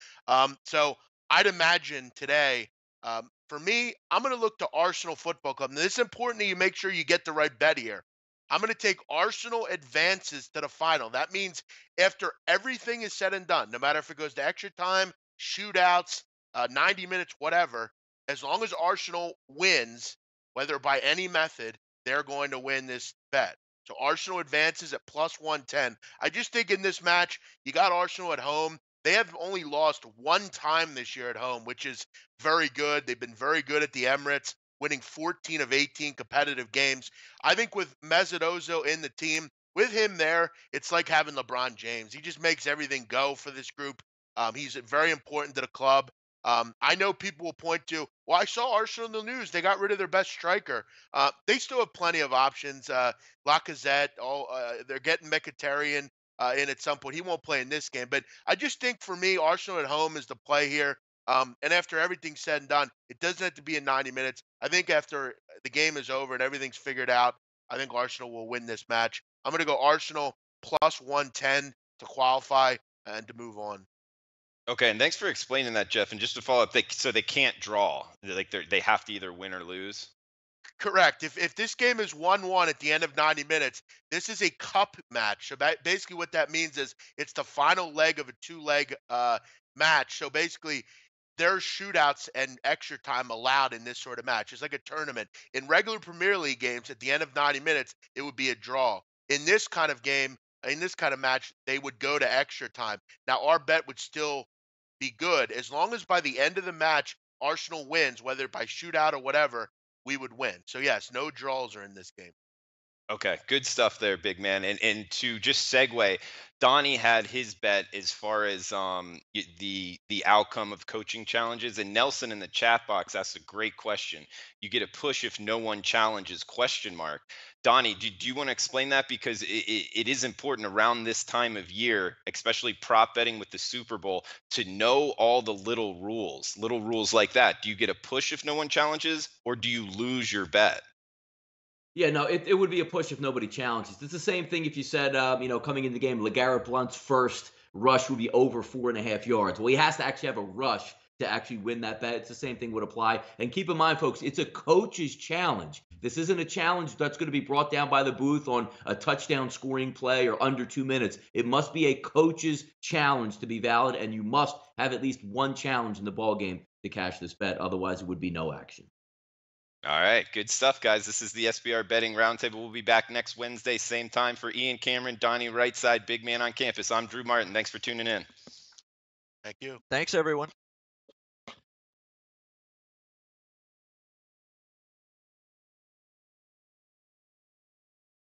So I'd imagine today, for me, I'm going to look to Arsenal Football Club. Now, it's important that you make sure you get the right bet here. I'm going to take Arsenal advances to the final. That means after everything is said and done, no matter if it goes to extra time, shootouts, 90 minutes, whatever, as long as Arsenal wins, whether by any method, they're going to win this bet. So Arsenal advances at plus 110. I just think in this match, you got Arsenal at home. They have only lost one time this year at home, which is very good. They've been very good at the Emirates, winning 14 of 18 competitive games. I think with Mesut Ozil in the team, with him there, it's like having LeBron James. He just makes everything go for this group. He's very important to the club. I know people will point to, well, I saw Arsenal in the news. They got rid of their best striker. They still have plenty of options. Lacazette, they're getting Mkhitaryan in at some point. He won't play in this game. But I just think for me, Arsenal at home is the play here. And after everything's said and done, it doesn't have to be in 90 minutes. I think after the game is over and everything's figured out, I think Arsenal will win this match. I'm going to go Arsenal plus 110 to qualify and to move on. Okay, and thanks for explaining that, Jeff. And just to follow up, so they can't draw. They have to either win or lose. Correct. If this game is 1-1 at the end of 90 minutes, this is a cup match. So basically what that means is it's the final leg of a two-leg match. So basically there's shootouts and extra time allowed in this sort of match. It's like a tournament. In regular Premier League games, at the end of 90 minutes, it would be a draw. In this kind of game, in this kind of match, they would go to extra time. Now, our bet would still be good as long as by the end of the match, Arsenal wins, whether by shootout or whatever, we would win. So yes, no draws are in this game. Okay, good stuff there, big man. And to just segue, Donnie had his bet as far as the outcome of coaching challenges, and Nelson in the chat box asked a great question. You get a push if no one challenges? Question mark. Donnie, do you want to explain that, because it is important around this time of year, especially prop betting with the Super Bowl, to know all the little rules like that. Do you get a push if no one challenges, or do you lose your bet? Yeah, no, it would be a push if nobody challenges. It's the same thing if you said, coming in the game, LeGarrette Blunt's first rush would be over 4.5 yards. Well, he has to actually have a rush to actually win that bet. It's the same thing would apply. And keep in mind, folks, it's a coach's challenge. This isn't a challenge that's going to be brought down by the booth on a touchdown scoring play or under 2 minutes. It must be a coach's challenge to be valid, and you must have at least one challenge in the ball game to cash this bet. Otherwise, it would be no action. All right, good stuff, guys. This is the SBR Betting Roundtable. We'll be back next Wednesday, same time. For Ian Cameron, Donnie Rightside, Big Man on Campus, I'm Drew Martin. Thanks for tuning in. Thank you. Thanks, everyone.